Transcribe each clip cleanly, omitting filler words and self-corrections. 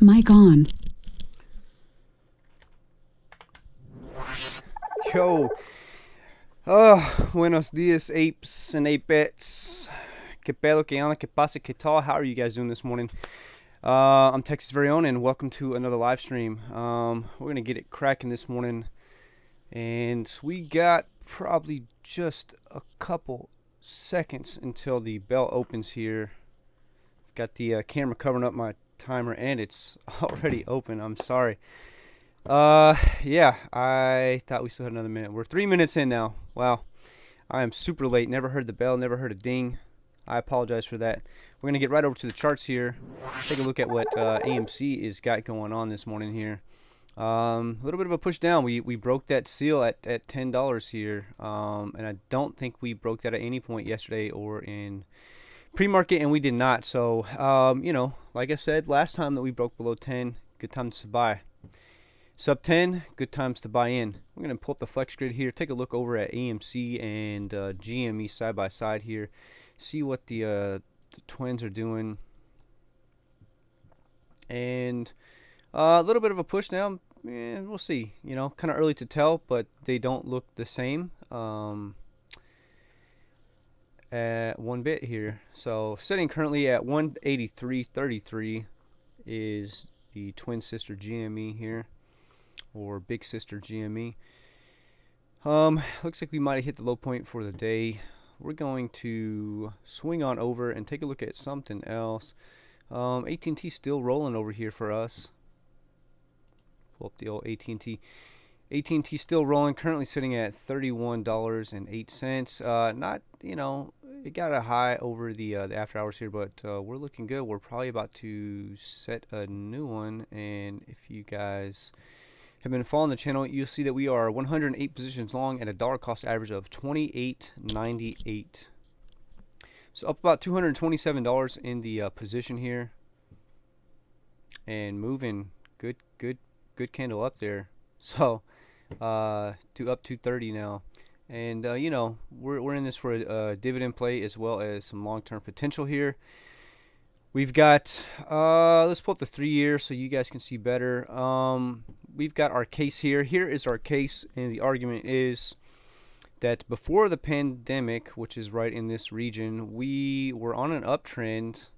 Mic on. Yo, buenos dias, apes and apettes. Que pedo, que onda, que pasa, que tal? How are you guys doing this morning? I'm Texas' very own, and welcome to another live stream. We're gonna get it cracking this morning, and we got probably just a couple seconds until the bell opens here. Got the camera covering up my timer, and it's already open. I'm sorry. Yeah, I thought we still had another minute. We're 3 minutes in now. Wow. I am super late. Never heard the bell, never heard a ding. I apologize for that. We're going to get right over to the charts here. Take a look at what AMC is got going on this morning here. A little bit of a push down. We broke that seal at $10 here. And I don't think we broke that at any point yesterday or in pre-market, and we did not. So, like I said last time that we broke below 10, good time to buy. Sub 10, good times to buy in. We're going to pull up the flex grid here, take a look over at AMC and GME side by side here, see what the twins are doing. And a little bit of a push down, we'll see. You know, kind of early to tell, but they don't look the same at one bit here. So sitting currently at 183.33 is the twin sister GME here, or big sister GME. Looks like we might have hit the low point for the day. We're going to swing on over and take a look at something else. AT&T still rolling over here for us. Pull up the old AT&T. AT&T still rolling, currently sitting at $31.08. Not, it got a high over the after hours here, but we're looking good. We're probably about to set a new one, and if you guys have been following the channel, you'll see that we are 108 positions long at a dollar cost average of $28.98. So up about $227 in the position here, and moving good candle up there. So to up 230 now, and we're in this for a dividend play as well as some long-term potential here. We've got, let's pull up the 3-year so you guys can see better. We've got our case here. Here is our case, and the argument is that before the pandemic, which is right in this region, we were on an uptrend,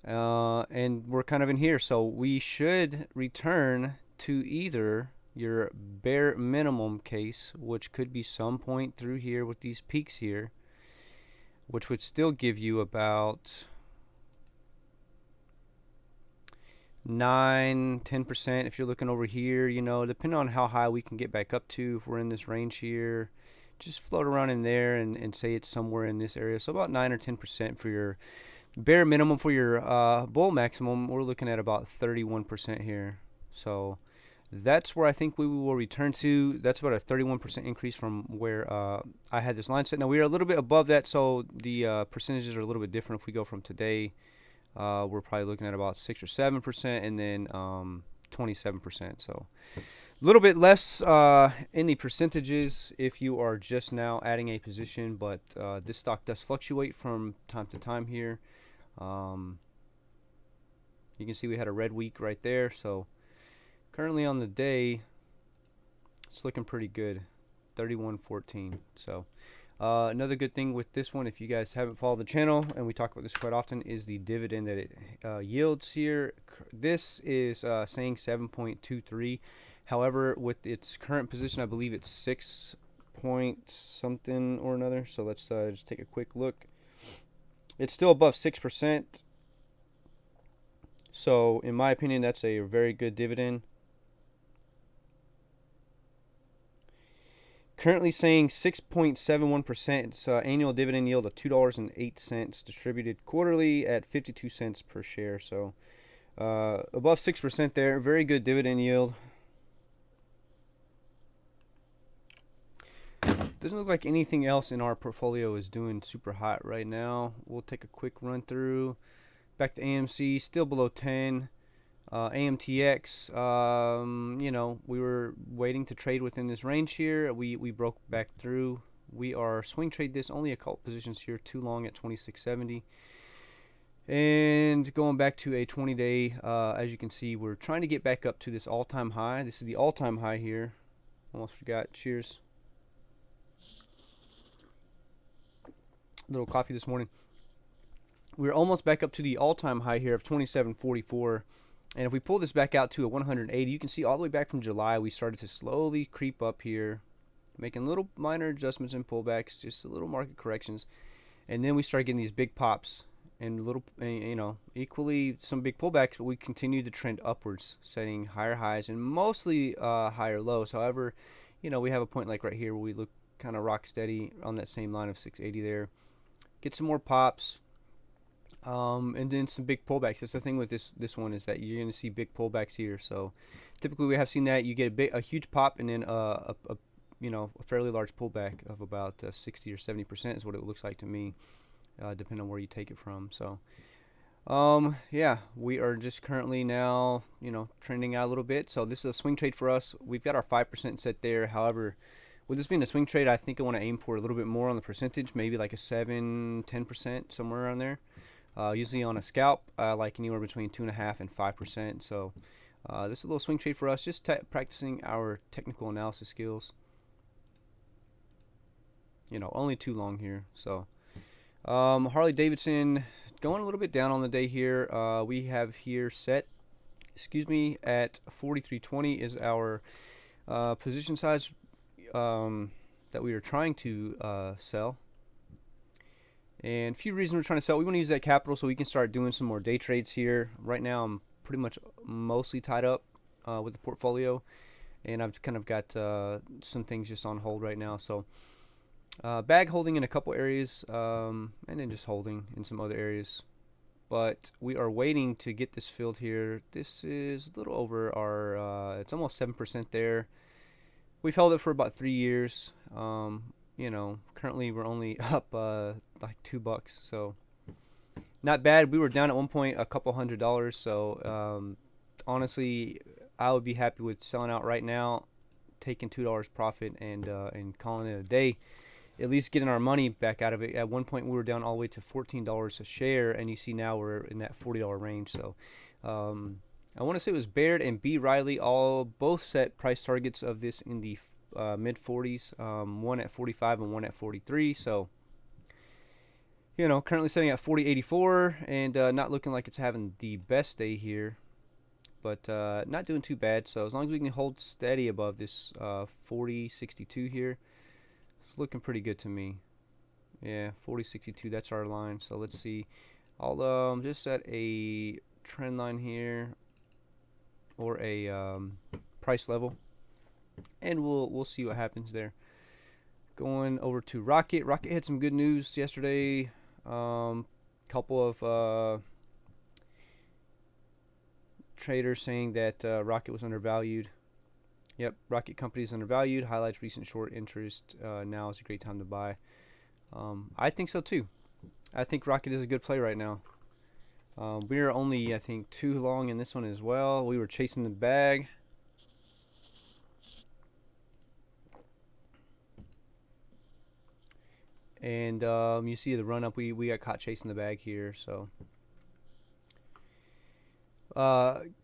and we're kind of in here. So we should return to either your bare minimum case, which could be some point through here with these peaks here, which would still give you about 9-10% if you're looking over here, depending on how high we can get back up to. If we're in this range here, just float around in there and say it's somewhere in this area. So about 9 or 10% for your bare minimum. For your bull maximum, we're looking at about 31% here. So that's where I think we will return to. That's about a 31% increase from where I had this line set. Now we are a little bit above that, so the percentages are a little bit different. If we go from today, we're probably looking at about 6 or 7%, and then 27%. So a little bit less in the percentages if you are just now adding a position, but this stock does fluctuate from time to time here. You can see we had a red week right there. So currently on the day, it's looking pretty good, 31.14. So another good thing with this one, if you guys haven't followed the channel, and we talk about this quite often, is the dividend that it yields here. This is saying 7.23. However, with its current position, I believe it's 6 point something or another. So let's just take a quick look. It's still above 6%. So in my opinion, that's a very good dividend. Currently saying 6.71%. It's annual dividend yield of $2.08, distributed quarterly at 52 cents per share. So above 6% there. Very good dividend yield. Doesn't look like anything else in our portfolio is doing super hot right now. We'll take a quick run through. Back to AMC, still below 10. AMTX, we were waiting to trade within this range here. We broke back through. We are swing trade this, only a couple positions here, too long at 26.70. And going back to a 20-day, as you can see, we're trying to get back up to this all-time high. This is the all-time high here. Almost forgot. Cheers. A little coffee this morning. We're almost back up to the all-time high here of 27.44. And if we pull this back out to a 180, you can see all the way back from July, we started to slowly creep up here, making little minor adjustments and pullbacks, just a little market corrections. And then we started getting these big pops and little, equally some big pullbacks, but we continue to trend upwards, setting higher highs and mostly higher lows. However, we have a point like right here where we look kind of rock steady on that same line of 680 there. Get some more pops, and then some big pullbacks. That's the thing with this one, is that you're going to see big pullbacks here. So typically we have seen that you get a huge pop and then a fairly large pullback of about 60 or 70% is what it looks like to me, depending on where you take it from. So yeah, we are just currently now trending out a little bit. So this is a swing trade for us. We've got our 5% set there. However, with this being a swing trade, I think I want to aim for a little bit more on the percentage, maybe like a 7-10%, somewhere around there. Usually on a scalp, I like anywhere between 2.5% and 5%. So this is a little swing trade for us, just practicing our technical analysis skills. Only too long here. So Harley Davidson going a little bit down on the day here. We have here set, at 43.20 is our position size that we are trying to sell. And a few reasons we're trying to sell. We want to use that capital so we can start doing some more day trades here. Right now I'm pretty much mostly tied up with the portfolio, and I've kind of got some things just on hold right now. So bag holding in a couple areas, and then just holding in some other areas. But we are waiting to get this filled here. This is a little over our, it's almost 7% there. We've held it for about 3 years. Currently we're only up like $2, so not bad. We were down at one point a couple $100, so honestly, I would be happy with selling out right now, taking $2 profit, and calling it a day. At least getting our money back out of it. At one point we were down all the way to $14 a share, and you see now we're in that $40 range. So I want to say it was Baird and B. Riley both set price targets of this in the mid 40s, one at 45 and one at 43. So currently sitting at 40.84, and not looking like it's having the best day here, but not doing too bad. So as long as we can hold steady above this 40.62 here, it's looking pretty good to me. Yeah, 40.62, that's our line. So let's see, I'll just set a trend line here, or a price level, and we'll see what happens there. Going over to Rocket. Rocket had some good news yesterday. Couple of traders saying that Rocket was undervalued. Yep, Rocket Company is undervalued. Highlights recent short interest. Now is a great time to buy. I think so too. I think Rocket is a good play right now. We are only, I think, too long in this one as well. We were chasing the bag. And you see the run up, we got caught chasing the bag here. So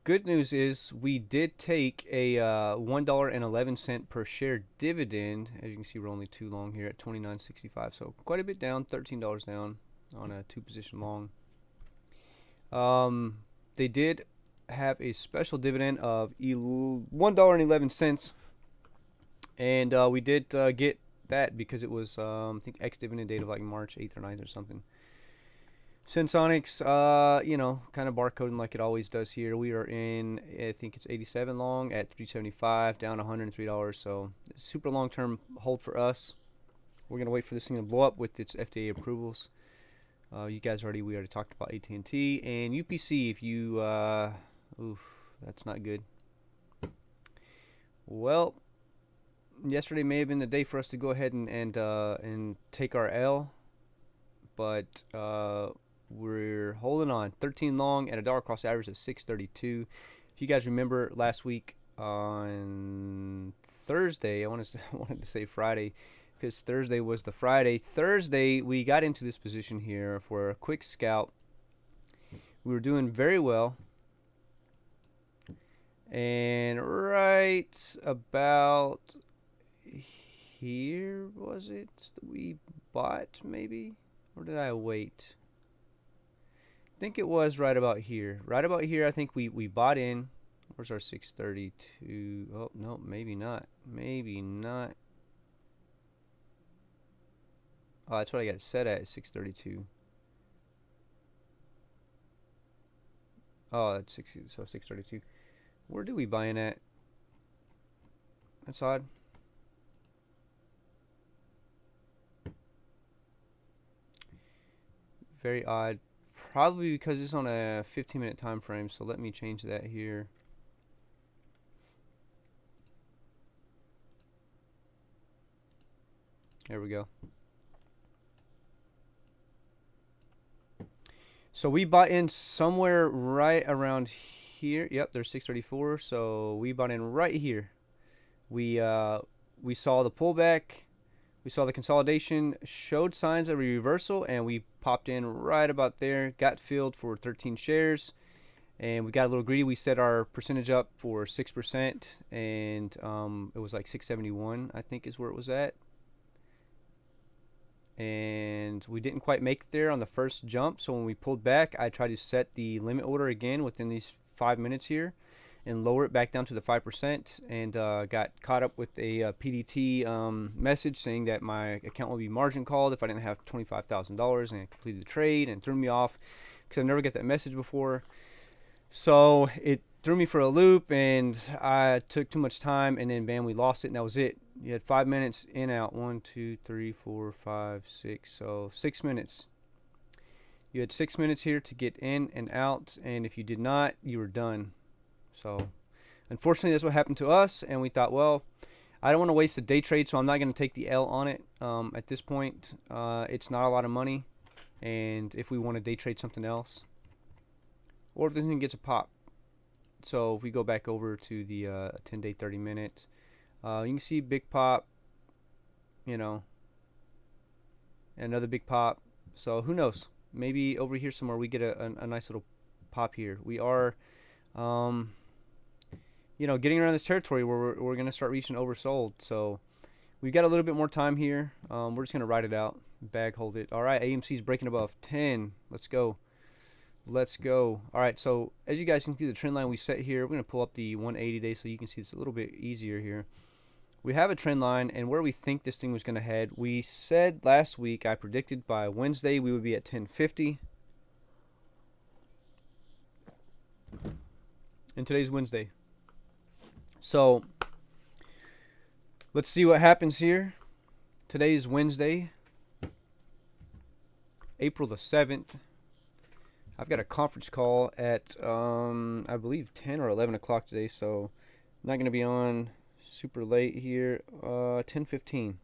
good news is we did take a $1.11 per share dividend. As you can see, we're only too long here at 29.65, so quite a bit down, $13 down on a 2-position long. They did have a special dividend of $1.11, and we did get that because it was I think ex-dividend date of like March 8th or 9th or something. Sensonics, kind of barcoding like it always does here. We are in, I think it's 87 long at 375, down $103. So super long-term hold for us. We're gonna wait for this thing to blow up with its FDA approvals. We already talked about AT&T and UPC. If you, that's not good. Well, yesterday may have been the day for us to go ahead and take our L, but we're holding on. 13 long at a dollar cost average of 632. If you guys remember last week on Thursday, I wanted to say Friday, because Thursday was the Friday. Thursday we got into this position here for a quick scalp, We were doing very well. And right about here, was it? We bought, maybe? Or did I wait? I think it was right about here. Right about here, I think we bought in. Where's our 632? Oh, no, maybe not. Maybe not. Oh, that's what I got it set at, 632. Oh, that's 60, so 632. Where do we buy in at? That's odd. Very odd. Probably because it's on a 15-minute time frame, so let me change that here. There we go. So we bought in somewhere right around here. Yep, there's 634. So we bought in right here. We saw the pullback, we saw the consolidation, showed signs of a reversal, and we popped in right about there. Got filled for 13 shares, and we got a little greedy. We set our percentage up for 6%, and it was like 671, I think, is where it was at. And we didn't quite make it there on the first jump, so when we pulled back, I tried to set the limit order again within these 5 minutes here and lower it back down to the 5%, and got caught up with a PDT message saying that my account will be margin called if I didn't have $25,000, and I completed the trade, and threw me off because I never got that message before. So it threw me for a loop, and I took too much time, and then bam, we lost it, and that was it. You had 5 minutes in, out. 1, 2, 3, 4, 5, 6. So 6 minutes. You had 6 minutes here to get in and out, and if you did not, you were done. So unfortunately, that's what happened to us, and we thought, well, I don't want to waste a day trade, so I'm not going to take the L on it. At this point, it's not a lot of money, and if we want to day trade something else, or if this thing gets a pop. So if we go back over to the 10-day, 30-minute, you can see big pop, you know, another big pop. So who knows? Maybe over here somewhere we get a nice little pop here. We are, you know, getting around this territory where we're going to start reaching oversold. So we've got a little bit more time here. We're just going to ride it out, bag hold it. All right, AMC's breaking above 10. Let's go. Let's go. All right, so as you guys can see, the trend line we set here, we're going to pull up the 180 day so you can see it's a little bit easier here. We have a trend line, and where we think this thing was going to head, we said last week, I predicted by Wednesday we would be at 1050. And today's Wednesday. So let's see what happens here. Today's Wednesday, April the 7th. I've got a conference call at, I believe, 10 or 11 o'clock today, so I'm not going to be on super late here. 10:15.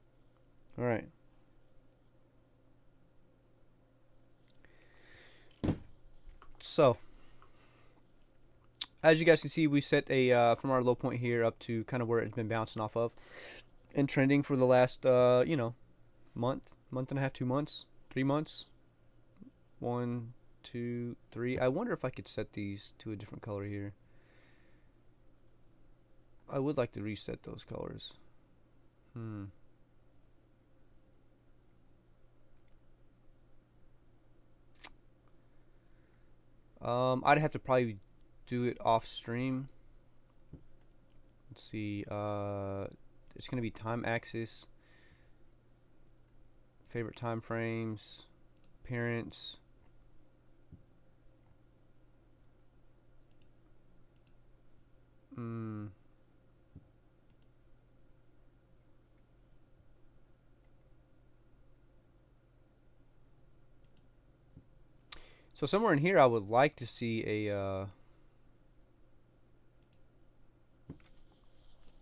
All right. So, as you guys can see, we set a from our low point here up to kind of where it's been bouncing off of and trending for the last, you know, month and a half, 2 months, 3 months. 1, 2, 3. I wonder if I could set these to a different color here. I would like to reset those colors. I'd have to probably do it off stream. Let's see. It's gonna be time axis, favorite time frames, appearance. So somewhere in here, I would like to see a,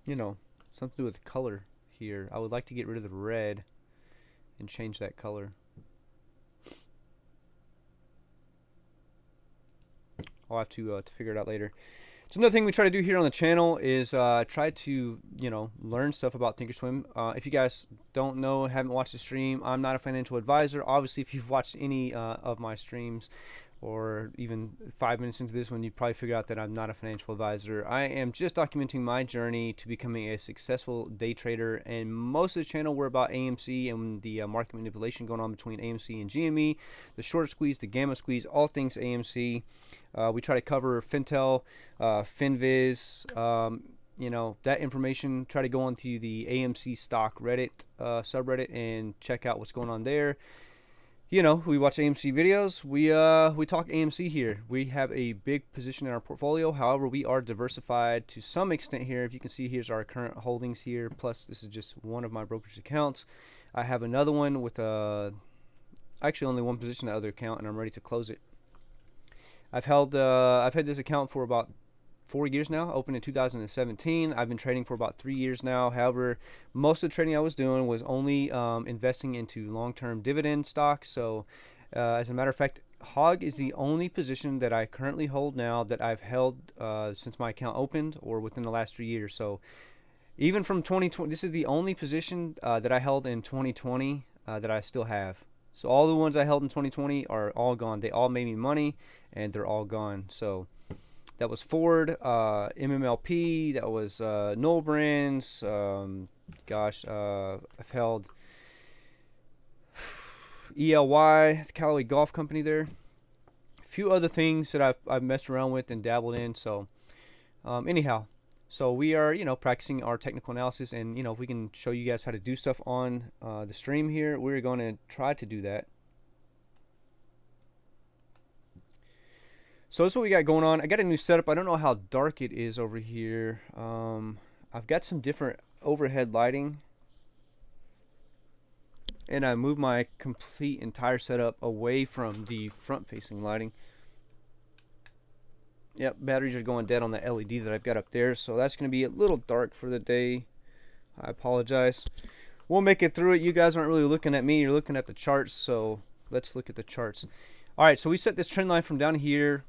you know, something to do with color here. I would like to get rid of the red and change that color. I'll have to figure it out later. So another thing we try to do here on the channel is try to, you know, learn stuff about Thinkorswim. If you guys don't know, haven't watched the stream, I'm not a financial advisor. Obviously, if you've watched any of my streams, or even 5 minutes into this one, you probably figure out that I'm not a financial advisor. I am just documenting my journey to becoming a successful day trader. And most of the channel, we're about AMC and the market manipulation going on between AMC and GME, the short squeeze, the gamma squeeze, all things AMC. We try to cover Fintel, Finviz, you know, that information. Try to go onto the AMC stock Reddit subreddit and check out what's going on there. You know, we watch AMC videos. We talk AMC here. We have a big position in our portfolio. However, we are diversified to some extent here. If you can see, here's our current holdings here. Plus, this is just one of my brokerage accounts. I have another one with actually only one position in the other account, and I'm ready to close it. I've had this account for about 4 years now, opened in 2017. I've been trading for about 3 years now. However, most of the trading I was doing was only investing into long-term dividend stocks. So as a matter of fact, HOG is the only position that I currently hold now that I've held since my account opened or within the last 3 years. So even from 2020, this is the only position that I held in 2020 that I still have. So all the ones I held in 2020 are all gone. They all made me money, and they're all gone. So that was Ford, MMLP, that was Noel Brands, I've held ELY, the Callaway Golf Company there. A few other things that I've messed around with and dabbled in. So anyhow, so we are, you know, practicing our technical analysis, and, you know, if we can show you guys how to do stuff on the stream here, we're going to try to do that. So that's what we got going on. I got a new setup. I don't know how dark it is over here. I've got some different overhead lighting, and I moved my complete entire setup away from the front-facing lighting. Yep, batteries are going dead on the LED that I've got up there, so that's going to be a little dark for the day. I apologize. We'll make it through it. You guys aren't really looking at me. You're looking at the charts, so let's look at the charts. All right, so we set this trend line from down here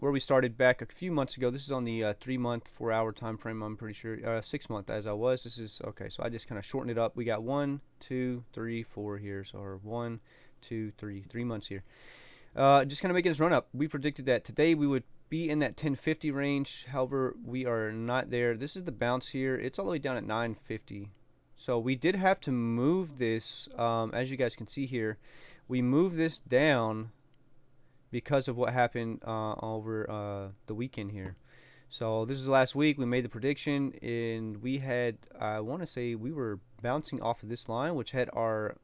where we started back a few months ago. This is on the 3-month, 4-hour time frame, I'm pretty sure. 6-month as I was. This is okay, so I just kind of shortened it up. We got 1, 2, 3, 4 here. So or 1, 2, 3, 3 months here. Just kind of making this run up. We predicted that today we would be in that 1050 range. However, we are not there. This is the bounce here. It's all the way down at 950. So we did have to move this, as you guys can see here. We moved this down because of what happened over the weekend here. So this is last week. We made the prediction, and we had, I want to say, we were bouncing off of this line, which had our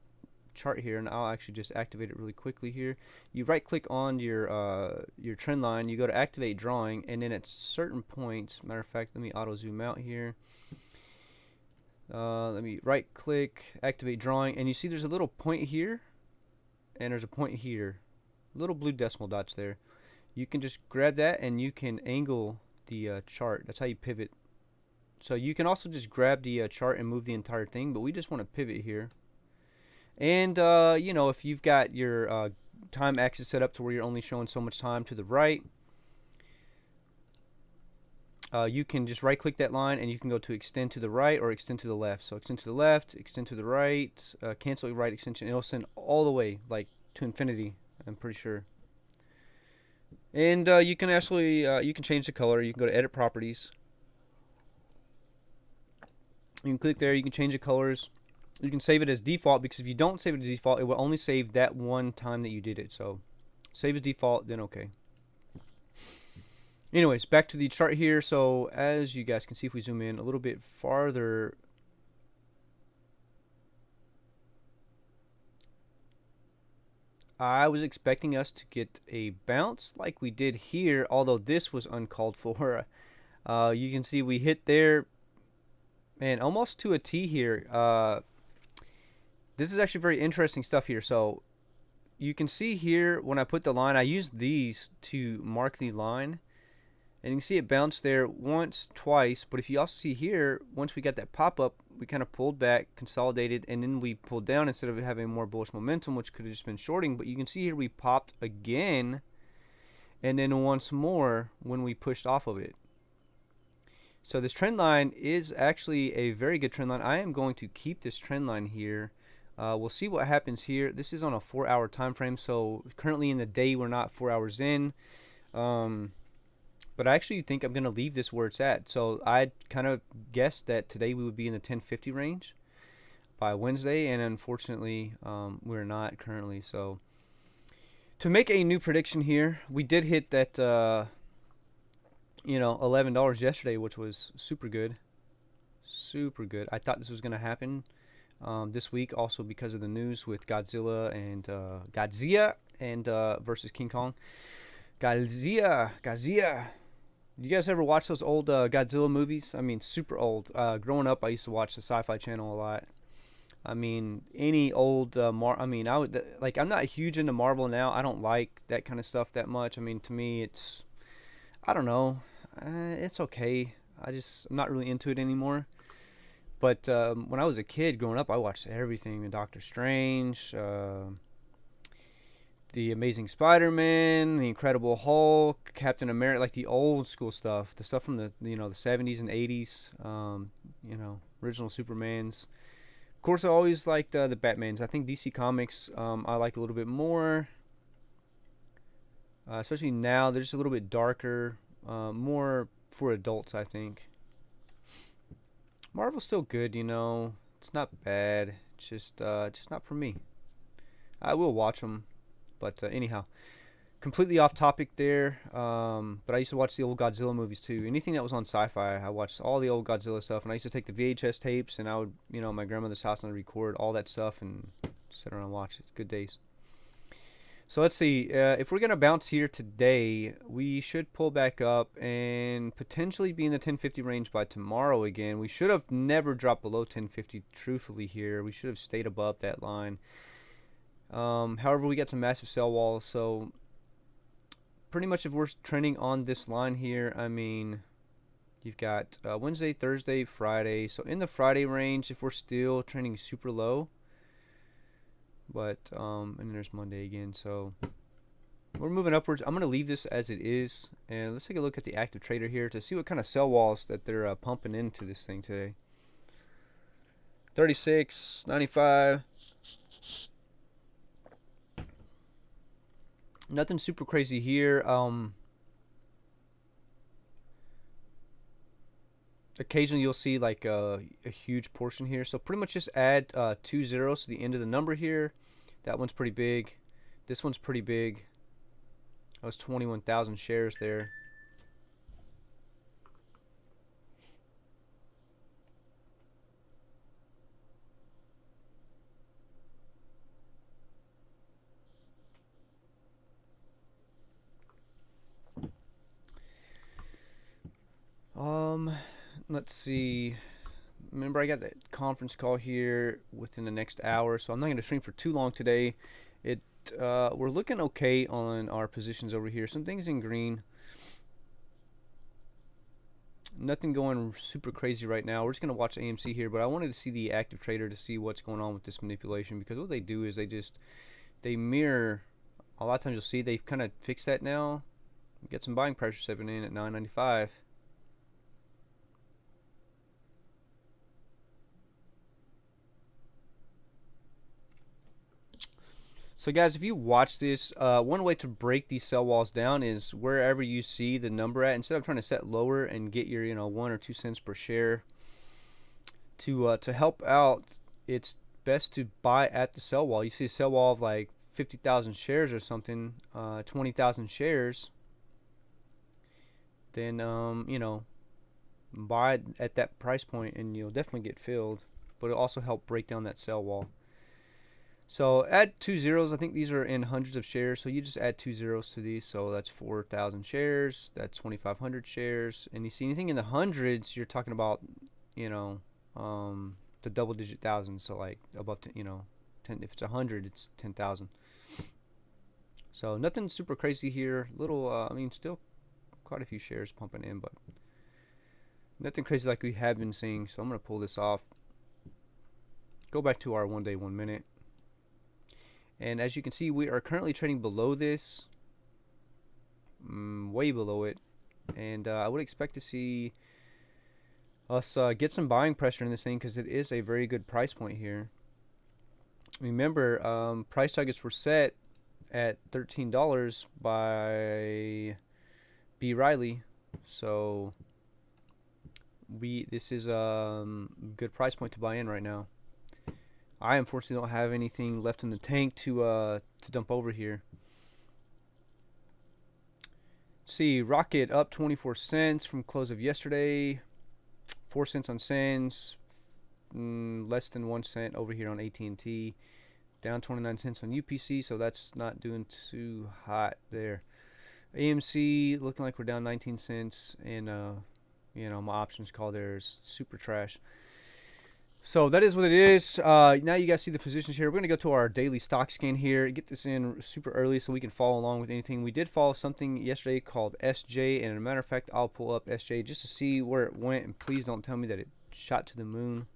chart here, and I'll actually just activate it really quickly here. You right click on your trend line, you go to activate drawing, and then at certain points, matter of fact, let me auto zoom out here. Let me right click, activate drawing, and you see there's a little point here, and there's a point here. Little blue decimal dots there. You can just grab that and you can angle the chart. That's how you pivot. So you can also just grab the chart and move the entire thing, but we just want to pivot here. And you know, if you've got your time axis set up to where you're only showing so much time to the right, you can just right click that line and you can go to extend to the right or extend to the left. So extend to the left, extend to the right, cancel right extension. It'll send all the way like to infinity, I'm pretty sure. And you can actually you can change the color. You can go to edit properties. You can click there. You can change the colors. You can save it as default, because if you don't save it as default, it will only save that one time that you did it. So save as default, then okay. Anyways, back to the chart here. So as you guys can see, if we zoom in a little bit farther, I was expecting us to get a bounce like we did here, although this was uncalled for. You can see we hit there, man, almost to a T here. This is actually very interesting stuff here. So you can see here when I put the line, I used these to mark the line. And you can see it bounced there once, twice. But if you also see here, once we got that pop-up, we kind of pulled back, consolidated, and then we pulled down instead of having more bullish momentum, which could have just been shorting. But you can see here we popped again, and then once more when we pushed off of it. So this trend line is actually a very good trend line. I am going to keep this trend line here We'll see what happens here. This is on a 4-hour time frame, so currently in the day we're not 4 hours in. Um, but I actually think I'm gonna leave this where it's at. So I kind of guessed that today we would be in the 1050 range by Wednesday, and unfortunately, we're not currently. So to make a new prediction here, we did hit that $11 yesterday, which was super good, super good. I thought this was gonna happen this week, also because of the news with Godzilla and versus King Kong. Godzilla. You guys ever watch those old Godzilla movies? I mean, super old. Growing up, I used to watch the Sci-Fi Channel a lot. I mean, any old I mean, I would like. I'm not huge into Marvel now. I don't like that kind of stuff that much. I mean, to me, it's I don't know. It's okay. I'm not really into it anymore. But when I was a kid growing up, I watched everything: the Doctor Strange, the Amazing Spider-Man, the Incredible Hulk, Captain America, like the old school stuff, the stuff from the 70s and 80s, original Supermans. Of course, I always liked the Batmans. I think DC Comics I like a little bit more, especially now. They're just a little bit darker, more for adults, I think. Marvel's still good, It's not bad. It's just not for me. I will watch them, but anyhow, completely off topic there. But I used to watch the old Godzilla movies too. Anything that was on Sci-Fi, I watched all the old Godzilla stuff. And I used to take the VHS tapes, and I would, my grandmother's house, and I'd record all that stuff and sit around and watch. It's good days. So let's see. If we're gonna bounce here today, we should pull back up and potentially be in the 1050 range by tomorrow again. We should have never dropped below 1050. Truthfully, here we should have stayed above that line. However, we got some massive sell walls, so pretty much if we're trending on this line here, I mean, you've got Wednesday, Thursday, Friday. So in the Friday range, if we're still trending super low, but and there's Monday again, so we're moving upwards. I'm gonna leave this as it is, and let's take a look at the active trader here to see what kind of sell walls that they're pumping into this thing today. 36, 95. Nothing super crazy here. Occasionally you'll see like a huge portion here. So pretty much just add 2 zeros to the end of the number here. That one's pretty big. This one's pretty big. That was 21,000 shares there. Let's see. Remember, I got that conference call here within the next hour, so I'm not going to stream for too long today. We're looking okay on our positions over here. Some things in green. Nothing going super crazy right now. We're just going to watch AMC here, but I wanted to see the active trader to see what's going on with this manipulation, because what they do is they mirror. A lot of times you'll see they've kind of fixed that now. Get some buying pressure stepping in at 9.95. So guys, if you watch this, one way to break these sell walls down is wherever you see the number at, instead of trying to set lower and get your 1 or 2 cents per share to help out, it's best to buy at the sell wall. You see a sell wall of like 50,000 shares or something, 20,000 shares, then buy at that price point and you'll definitely get filled, but it'll also help break down that sell wall. So add 2 zeros. I think these are in hundreds of shares, so you just add 2 zeros to these. So that's 4,000 shares, that's 2,500 shares, and you see anything in the hundreds, you're talking about the double digit thousands. So like above 10, 10, if it's 100, it's 10,000. So nothing super crazy here. Little I mean, still quite a few shares pumping in, but nothing crazy like we have been seeing. So I'm going to pull this off, go back to our 1 day 1 minute. And as you can see, we are currently trading below this, way below it. And I would expect to see us get some buying pressure in this thing, because it is a very good price point here. Remember, price targets were set at $13 by B. Riley, so this is a good price point to buy in right now. I unfortunately don't have anything left in the tank to dump over here. See, Rocket up 24 cents from close of yesterday. 4 cents on Sands. Less than 1 cent over here on AT&T. Down 29 cents on UPC, so that's not doing too hot there. AMC looking like we're down 19 cents, and you know, my options call there is super trash. So that is what it is. Now you guys see the positions here. We're going to go to our daily stock scan here. Get this in super early so we can follow along with anything. We did follow something yesterday called SJ. And as a matter of fact, I'll pull up SJ just to see where it went. And please don't tell me that it shot to the moon.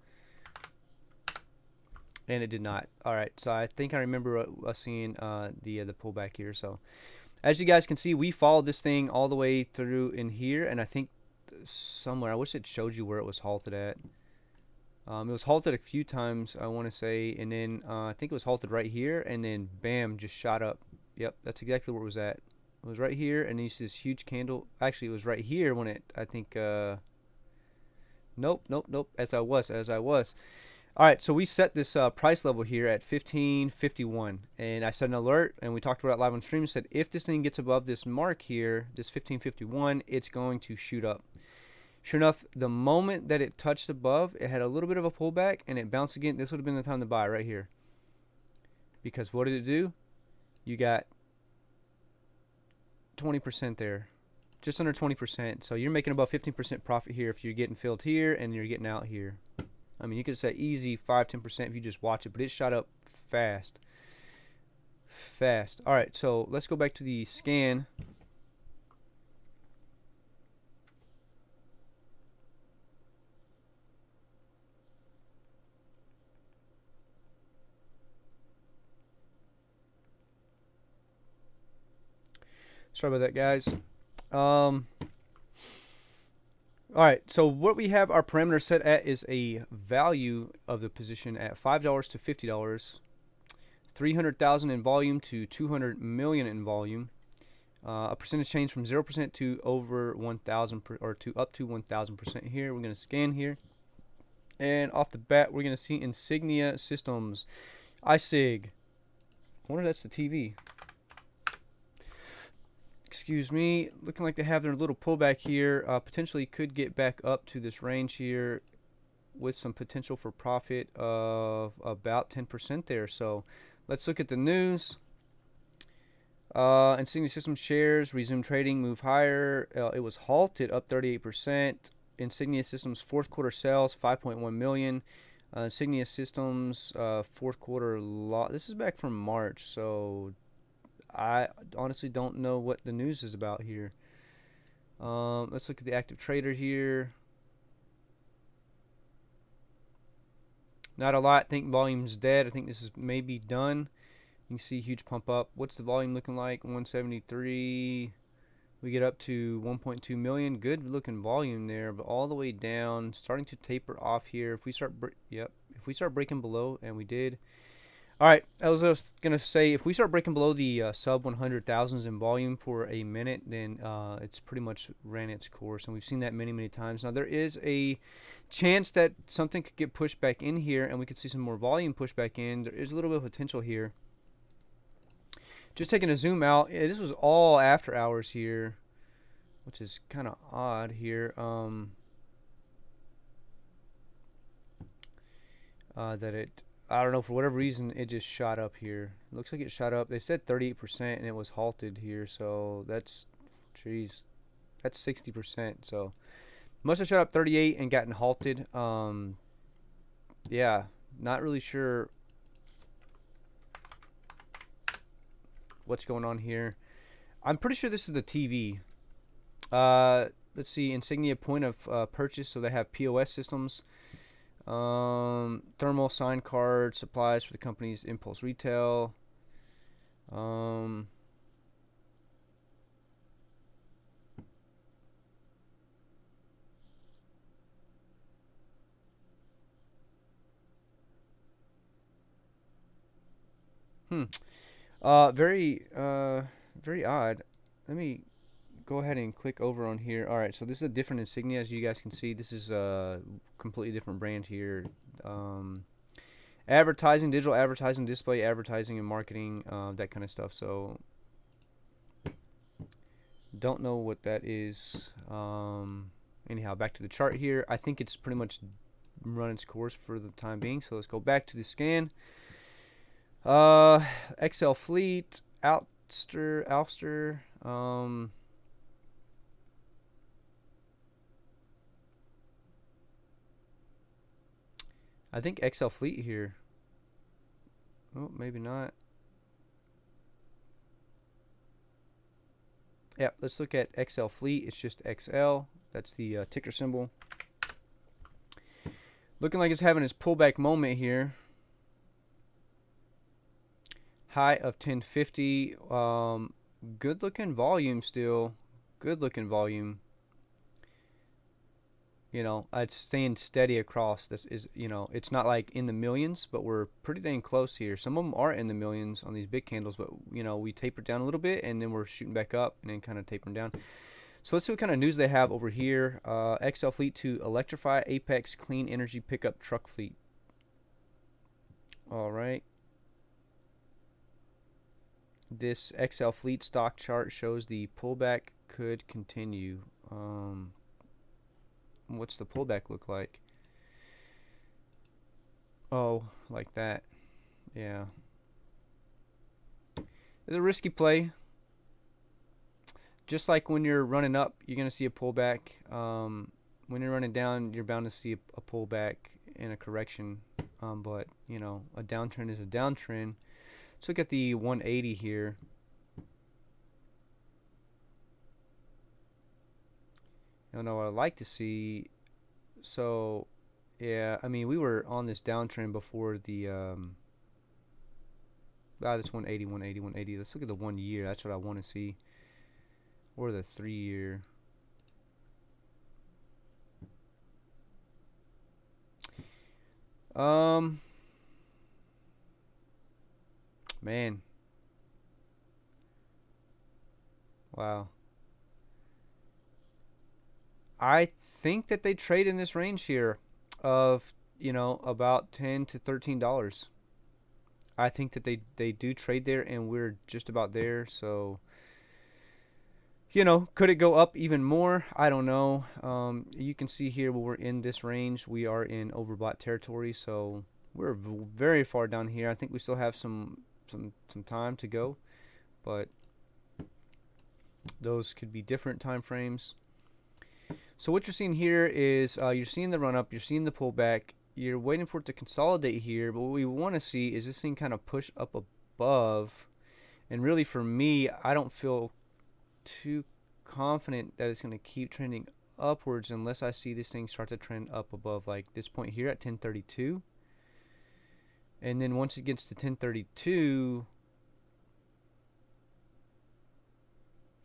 And it did not. All right. So I think I remember us seeing the pullback here. So as you guys can see, we followed this thing all the way through in here. And I think somewhere, I wish it showed you where it was halted at. It was halted a few times, I want to say, and then I think it was halted right here, and then bam, just shot up. Yep, that's exactly where it was at. It was right here, and you see this huge candle. Actually, it was right here when it, I think, nope, as I was. All right, so we set this price level here at 1551, and I set an alert, and we talked about it live on stream. Said if this thing gets above this mark here, this 1551, it's going to shoot up. Sure enough, the moment that it touched above, it had a little bit of a pullback, and it bounced again. This would have been the time to buy right here. Because what did it do? You got 20% there. Just under 20%. So you're making about 15% profit here if you're getting filled here and you're getting out here. I mean, you could say easy 5-10% if you just watch it, but it shot up fast. All right, so let's go back to the scan. Sorry about that, guys. All right, so what we have our parameter set at is a value of the position at $5 to $50, 300,000 in volume to 200 million in volume, a percentage change from 0% to over 1,000 or to up to 1,000% here. We're going to scan here, and off the bat, we're going to see Insignia Systems, iSig. I wonder if that's the TV. Excuse me, looking like they have their little pullback here. Potentially could get back up to this range here with some potential for profit of about 10% there. So let's look at the news. Insignia Systems shares resume trading, move higher. It was halted, up 38%. Insignia Systems fourth quarter sales 5.1 million. Insignia Systems fourth quarter loss. This is back from March, so I honestly don't know what the news is about here. Let's look at the active trader here. Not a lot. I think volume's dead. I think this is maybe done. You can see huge pump up. What's the volume looking like? 173. We get up to 1.2 million. Good looking volume there, but all the way down, starting to taper off here. If we start, if we start breaking below, and we did. All right, I was going to say, if we start breaking below the sub 100,000s in volume for a minute, then it's pretty much ran its course, and we've seen that many times. Now, there is a chance that something could get pushed back in here, and we could see some more volume pushed back in. There is a little bit of potential here. Just taking a zoom out, this was all after hours here, which is kind of odd here. That it... I don't know, for whatever reason, it just shot up here. It looks like it shot up. They said 38%, and it was halted here. So that's, geez, that's 60%. So must have shot up 38 and gotten halted. Yeah, not really sure what's going on here. I'm pretty sure this is the TV. Let's see, Insignia point of purchase. So they have POS systems. Thermal sign card supplies for the company's impulse retail. Hmm. Very odd. Let me go ahead and click over on here. All right, so this is a different insignia, as you guys can see. This is a completely different brand here. Um, Advertising, digital advertising, display advertising, and marketing, that kind of stuff. So don't know what that is. Anyhow, back to the chart here. I think it's pretty much run its course for the time being. So let's go back to the scan. XL Fleet, Alster. I think XL Fleet here. Oh, maybe not. Yeah, let's look at XL Fleet. It's just XL. That's the ticker symbol. Looking like it's having its pullback moment here. High of 1050. Good looking volume still. Good looking volume. You know, it's staying steady across. This is, you know, it's not like in the millions, but we're pretty dang close here. Some of them are in the millions on these big candles, but you know, we tapered down a little bit and then we're shooting back up and then kind of tapering down. So let's see what kind of news they have over here. XL Fleet to electrify Apex clean energy pickup truck fleet. All right. This XL Fleet stock chart shows the pullback could continue. What's the pullback look like? Oh, like that. Yeah. It's a risky play. Just like when you're running up, you're going to see a pullback. When you're running down, you're bound to see a pullback and a correction. But, you know, a downtrend is a downtrend. Let's look at the 180 here. I don't know what I'd like to see. So, yeah, I mean, we were on this downtrend before the this 180, 180, 180. Let's look at the 1 year. That's what I want to see. Or the 3 year. Man. Wow. I think that they trade in this range here of, you know, about $10 to $13. I think that they do trade there, and we're just about there. So, you know, could it go up even more? I don't know. You can see here when we're in this range, we are in overbought territory. So we're very far down here. I think we still have some time to go, but those could be different time frames. So what you're seeing here is you're seeing the run up, you're seeing the pullback, you're waiting for it to consolidate here, but what we want to see is this thing kind of push up above. And really for me, I don't feel too confident that it's going to keep trending upwards unless I see this thing start to trend up above like this point here at 1032. And then once it gets to 1032,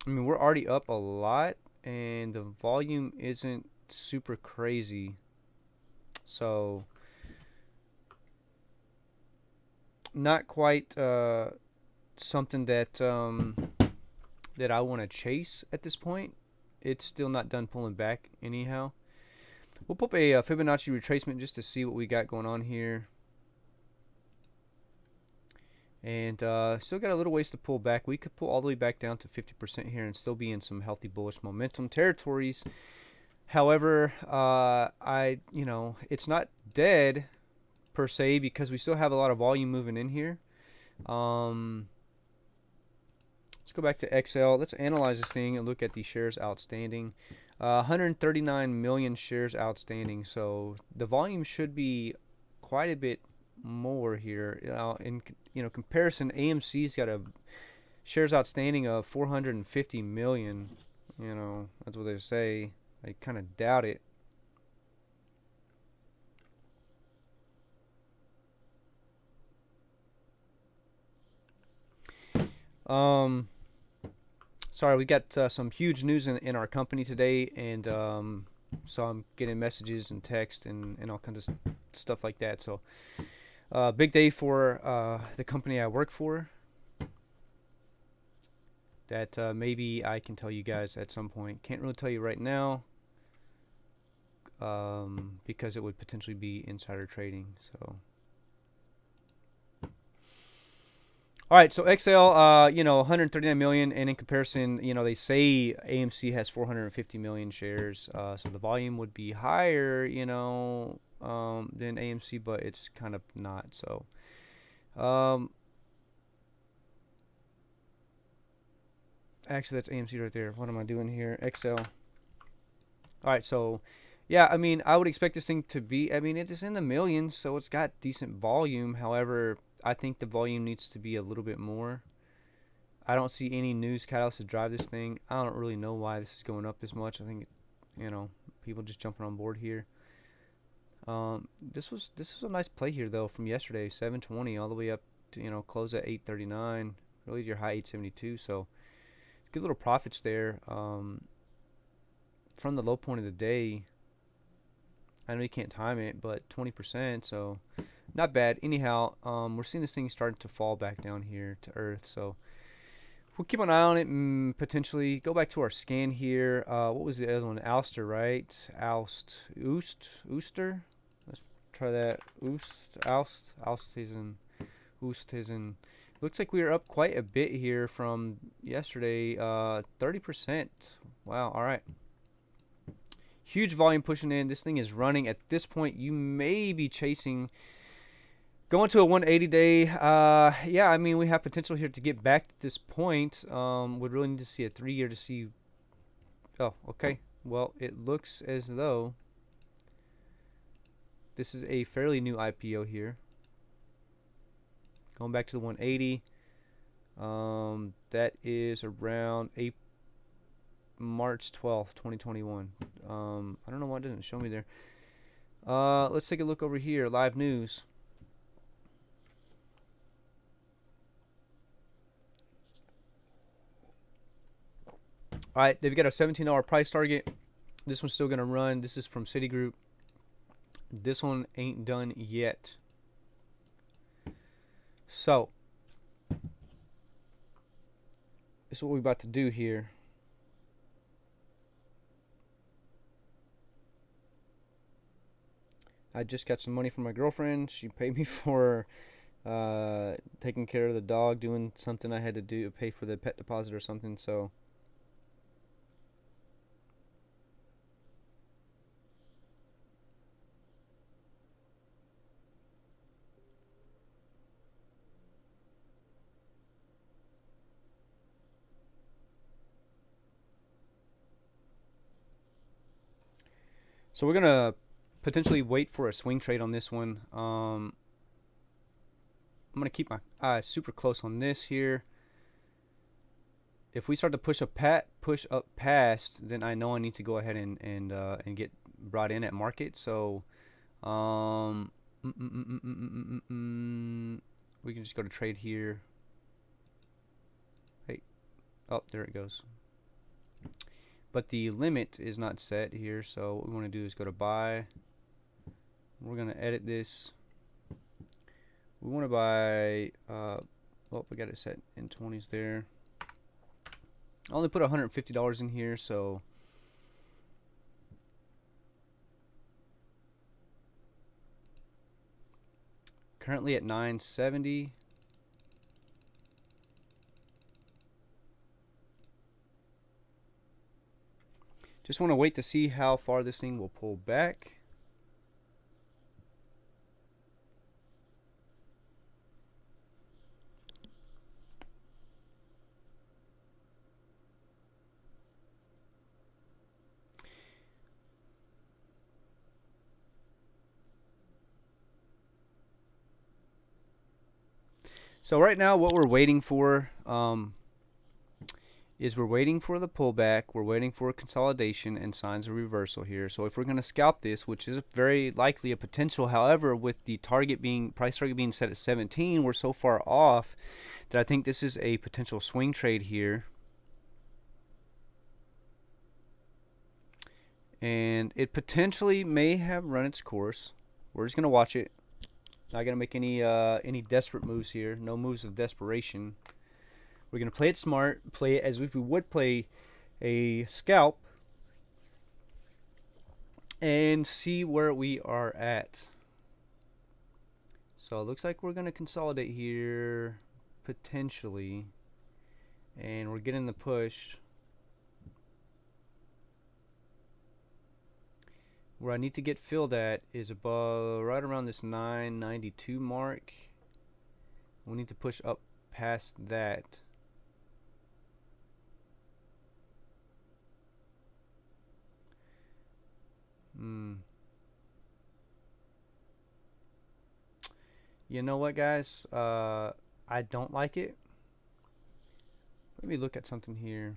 I mean, we're already up a lot and the volume isn't super crazy. So not quite something that that I want to chase at this point. It's still not done pulling back anyhow. We'll put a Fibonacci retracement just to see what we got going on here. And still got a little ways to pull back. We could pull all the way back down to 50% here and still be in some healthy bullish momentum territories. However, you know, it's not dead per se because we still have a lot of volume moving in here. Let's go back to XL. Let's analyze this thing and look at the shares outstanding. 139 million shares outstanding. So the volume should be quite a bit more here. In comparison, AMC's got a shares outstanding of 450 million. You know, that's what they say. I kind of doubt it. Sorry, we got some huge news in our company today, and so I'm getting messages and text and all kinds of stuff like that. So Big day for the company I work for. That maybe I can tell you guys at some point. Can't really tell you right now because it would potentially be insider trading. So, all right. So XL, 139 million, and in comparison, they say AMC has 450 million shares. So the volume would be higher, than AMC, but it's kind of not. So, um, actually, that's AMC right there. What am I doing here? XL. All right, so yeah, I mean, I would expect this thing to be, I mean, it is in the millions, so it's got decent volume. However, I think the volume needs to be a little bit more. I don't see any news catalyst to drive this thing. I don't really know why this is going up as much. I think, people just jumping on board here. This was a nice play here though from yesterday, 720 all the way up to close at 839. Really your high 872. So good little profits there. From the low point of the day. I know you can't time it, but 20%, so not bad. Anyhow, we're seeing this thing starting to fall back down here to earth, so we'll keep an eye on it and potentially go back to our scan here. What was the other one? Ouster, right? Ooster? Let's try that. Oustesen. Looks like we are up quite a bit here from yesterday. 30%. Wow, all right. Huge volume pushing in. This thing is running. At this point, you may be chasing going to a 180 day. Yeah, I mean, we have potential here to get back to this point. Would really need to see a 3-year to see. Oh, okay. Well, it looks as though this is a fairly new IPO here. Going back to the 180. That is around March 12th, 2021. I don't know why it didn't show me there. Let's take a look over here. Live news. All right, they've got a $17 price target. This one's still going to run. This is from Citigroup. This one ain't done yet. So, this is what we're about to do here. I just got some money from my girlfriend. She paid me for taking care of the dog, doing something I had to do, pay for the pet deposit or something. So we're gonna potentially wait for a swing trade on this one. I'm gonna keep my eyes super close on this here. If we start to push up past, then I know I need to go ahead and get brought in at market. So we can just go to trade here. Hey, oh, there it goes. But the limit is not set here, so what we want to do is go to buy. We're going to edit this. We want to buy, well, we got it set in 20s there. I only put $150 in here, so currently at 970. Just want to wait to see how far this thing will pull back. So right now what we're waiting for is we're waiting for the pullback, we're waiting for a consolidation and signs of reversal here. So if we're going to scalp this, which is very likely a potential, however, with the price target being set at 17, we're so far off that I think this is a potential swing trade here. And it potentially may have run its course. We're just going to watch it. Not gonna make any desperate moves here. No moves of desperation. We're gonna play it smart. Play it as if we would play a scalp, and see where we are at. So it looks like we're gonna consolidate here potentially, and we're getting the push. Where I need to get filled at is above, right around this 992 mark. We need to push up past that. You know what, guys? I don't like it. Let me look at something here.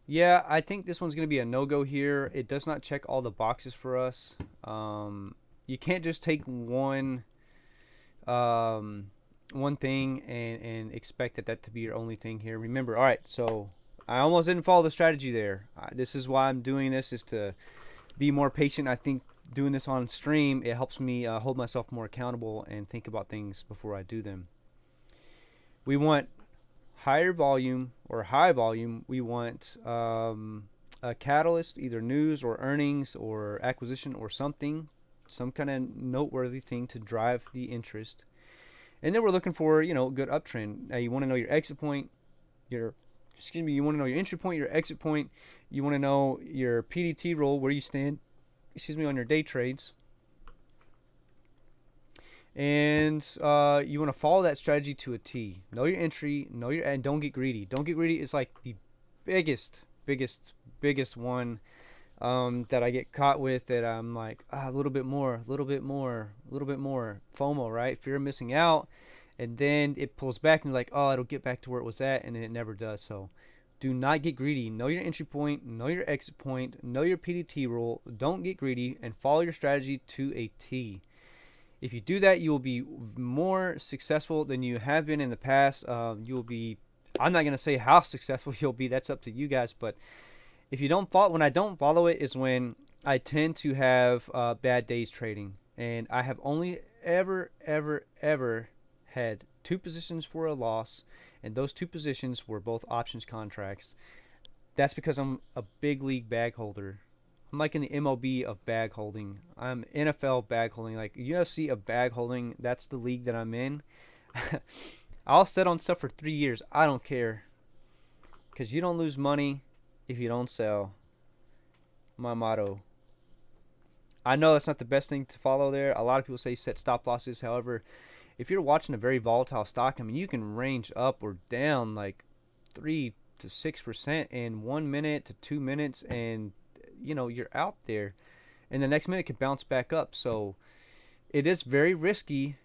Yeah, I think this one's going to be a no-go here. It does not check all the boxes for us. You can't just take one thing and expect that to be your only thing here. Remember, all right, so I almost didn't follow the strategy there. This is why I'm doing this, is to be more patient. I think doing this on stream, it helps me hold myself more accountable and think about things before I do them. We want higher volume or high volume. We want a catalyst, either news or earnings or acquisition or something, some kind of noteworthy thing to drive the interest. And then we're looking for, you know, good uptrend. Now you want to know your exit point, you want to know your entry point, your exit point. You want to know your PDT roll, where you stand, on your day trades. And you want to follow that strategy to a T. Know your entry, and don't get greedy. Don't get greedy is like the biggest one that I get caught with, that I'm like, a little bit more, FOMO, right? Fear of missing out. And then it pulls back and you're like, oh, it'll get back to where it was at, and it never does. So do not get greedy. Know your entry point, know your exit point, know your PDT rule. Don't get greedy, and follow your strategy to a T. If you do that, you will be more successful than you have been in the past. You will be, I'm not going to say how successful you'll be. That's up to you guys. But if you don't follow, when I don't follow it is when I tend to have bad days trading. And I have only ever had 2 positions for a loss. And those 2 positions were both options contracts. That's because I'm a big league bag holder. I'm like in the MLB of bag holding. I'm NFL bag holding. Like UFC of bag holding. That's the league that I'm in. I'll sit on stuff for 3 years. I don't care. Because you don't lose money if you don't sell. My motto. I know that's not the best thing to follow there. A lot of people say set stop losses. However, if you're watching a very volatile stock, I mean, you can range up or down like 3 to 6% in 1 minute to 2 minutes, and you know, you're out there, and the next minute could bounce back up. So it is very risky,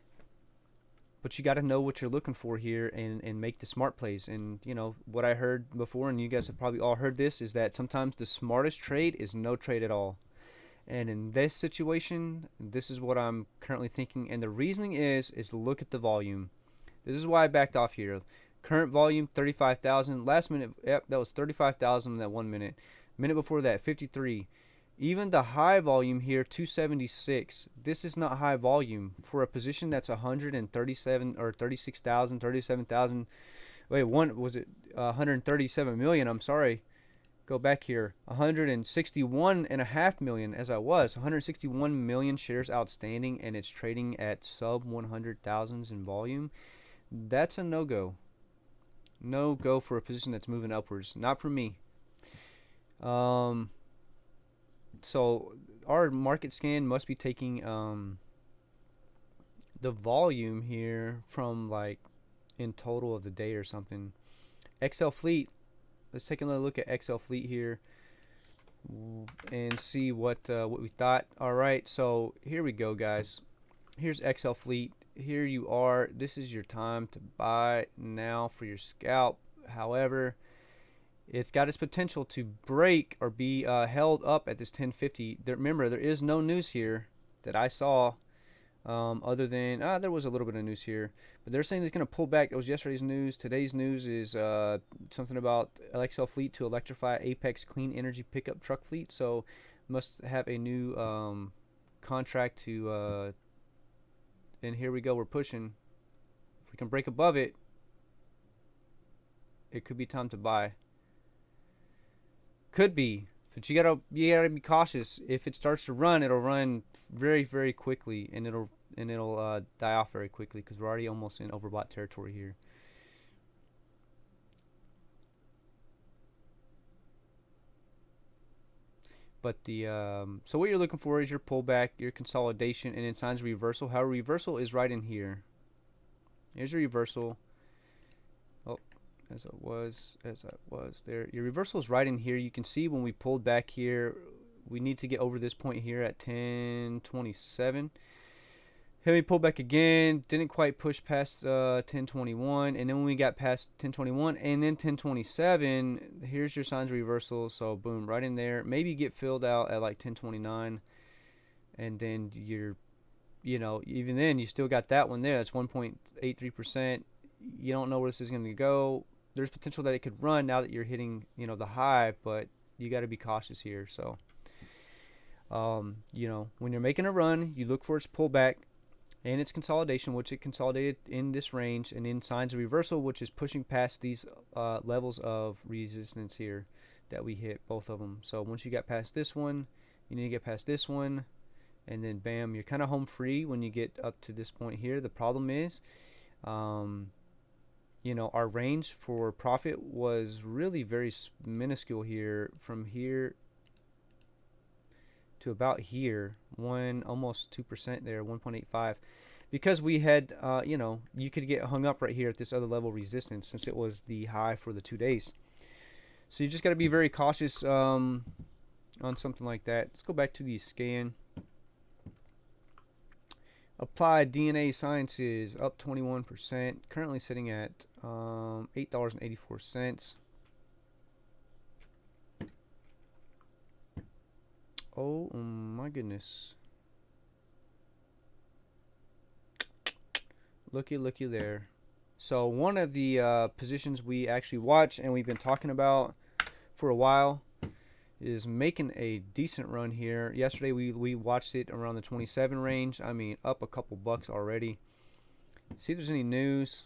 but you got to know what you're looking for here, and make the smart plays. And you know what I heard before, and you guys have probably all heard this, is that sometimes the smartest trade is no trade at all. And in this situation, this is what I'm currently thinking, and the reasoning is look at the volume. This is why I backed off here. Current volume 35,000. Last minute, yep, that was 35,000 in that 1 minute. Minute before that, 53. Even the high volume here, 276. This is not high volume for a position that's 137 or 36,000, 37,000. Wait, one was it 137 million? I'm sorry. Go back here. 161.5 million, as I was. 161 million shares outstanding, and it's trading at sub 100,000s in volume. That's a no-go. No-go for a position that's moving upwards. Not for me. So our market scan must be taking the volume here from like in total of the day or something. XL Fleet. Let's take another look at XL Fleet here and see what we thought. All right, so here we go, guys. Here's XL Fleet. Here you are. This is your time to buy now for your scalp. However, it's got its potential to break or be held up at this 1050. Remember, there is no news here that I saw Other than there was a little bit of news here, but they're saying it's going to pull back. It was yesterday's news. Today's news is something about LXL fleet to electrify Apex clean energy pickup truck fleet. So must have a new contract to. And here we go. We're pushing. If we can break above it, it could be time to buy. Could be, but you gotta be cautious. If it starts to run, it'll run very very quickly, and it'll die off very quickly because we're already almost in overbought territory here. But the so what you're looking for is your pullback, your consolidation, and then signs of reversal. However, reversal is right in here. Here's your reversal. Oh, as I was there. Your reversal is right in here. You can see when we pulled back here, we need to get over this point here at 1027. Heavy pullback again, didn't quite push past 1021, and then when we got past 1021 and then 1027, here's your signs of reversal. So boom, right in there. Maybe you get filled out at like 1029, and then even then you still got that one there. That's 1.83%. You don't know where this is going to go. There's potential that it could run now that you're hitting the high, but you got to be cautious here. So when you're making a run, you look for its pullback and its consolidation, which it consolidated in this range, and in signs of reversal, which is pushing past these levels of resistance here that we hit, both of them. So once you get past this one, you need to get past this one, and then bam, you're kind of home free when you get up to this point here. The problem is our range for profit was really very minuscule here, from here to about here, almost 2% there, 1.85, because we had you could get hung up right here at this other level resistance since it was the high for the 2 days. So you just got to be very cautious on something like that. Let's go back to the scan. Applied DNA Sciences up 21%, currently sitting at $8.84. Oh my goodness. Looky there. So one of the positions we actually watch and we've been talking about for a while is making a decent run here. Yesterday we watched it around the 27 range. I mean, up a couple bucks already. See if there's any news.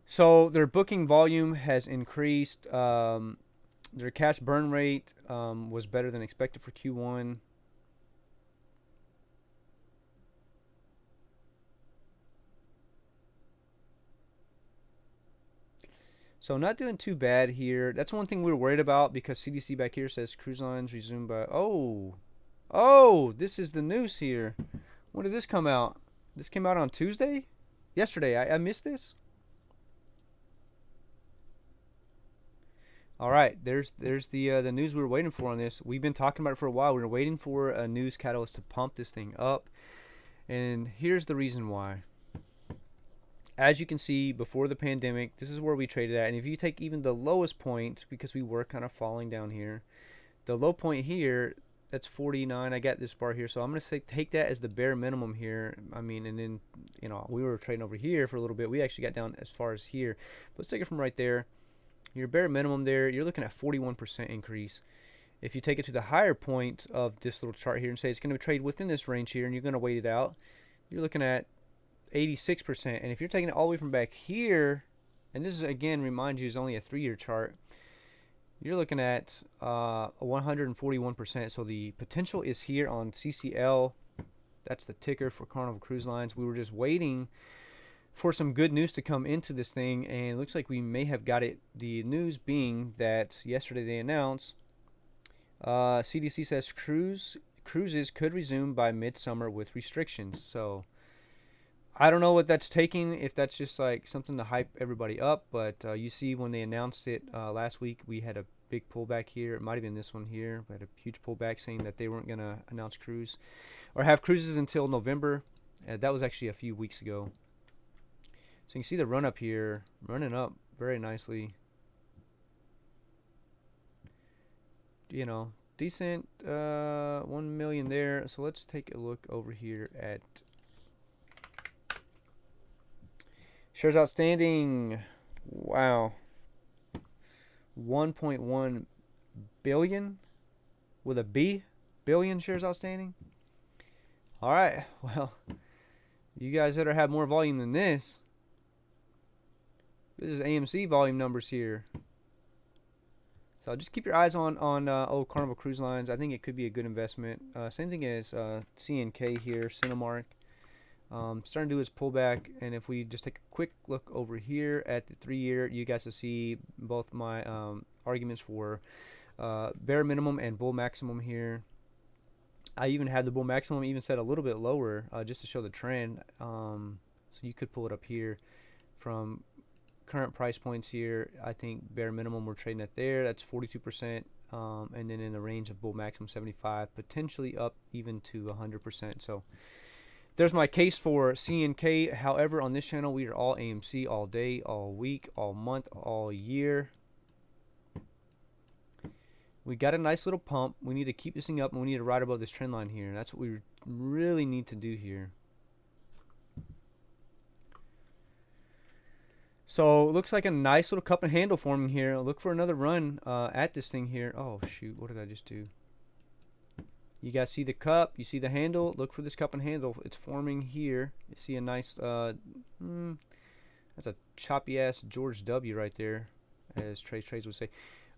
So their booking volume has increased. Their cash burn rate was better than expected for Q1. So not doing too bad here. That's one thing we were worried about, because CDC back here says cruise lines resume by... Oh, this is the news here. When did this come out? This came out on Tuesday? Yesterday. I missed this? All right, there's the news we were waiting for on this. We've been talking about it for a while. We were waiting for a news catalyst to pump this thing up, and here's the reason why. As you can see, before the pandemic, this is where we traded at, and if you take even the lowest point, because we were kind of falling down here, the low point here, that's 49. I got this bar here, so I'm going to take that as the bare minimum here. I mean, and then we were trading over here for a little bit. We actually got down as far as here, but let's take it from right there. Your bare minimum there, you're looking at 41% increase. If you take it to the higher point of this little chart here and say it's going to trade within this range here, and you're going to wait it out, you're looking at 86%. And if you're taking it all the way from back here, and this is, again, remind you, is only a 3-year chart, you're looking at 141%. So the potential is here on CCL. That's the ticker for Carnival Cruise Lines. We were just waiting for some good news to come into this thing, and it looks like we may have got it. The news being that yesterday they announced CDC says cruises could resume by midsummer with restrictions. So I don't know what that's taking, if that's just like something to hype everybody up, but you see when they announced it last week, we had a big pullback here. It might have been this one here. We had a huge pullback saying that they weren't going to announce cruise or have cruises until November. That was actually a few weeks ago. So you can see the run up here, running up very nicely. You know, decent 1 million there. So let's take a look over here at shares outstanding. Wow. 1.1 billion with a B, billion shares outstanding. All right, well, you guys better have more volume than this. This is AMC volume numbers here. So just keep your eyes on old Carnival Cruise Lines. I think it could be a good investment. Same thing as CNK here, Cinemark. Starting to do its pullback, and if we just take a quick look over here at the 3-year, you guys will see both my arguments for bare minimum and bull maximum here. I even had the bull maximum even set a little bit lower just to show the trend. So you could pull it up here from current price points here. I think bare minimum we're trading at there. That's 42%, and then in the range of bull maximum 75, potentially up even to 100%. So there's my case for CNK. However, on this channel, we are all AMC all day, all week, all month, all year. We got a nice little pump. We need to keep this thing up, and we need to ride above this trend line here. That's what we really need to do here. So it looks like a nice little cup and handle forming here. Look for another run at this thing here. Oh, shoot. What did I just do? You guys see the cup, you see the handle. Look for this cup and handle. It's forming here. You see a nice, that's a choppy ass George W right there, as Trades would say.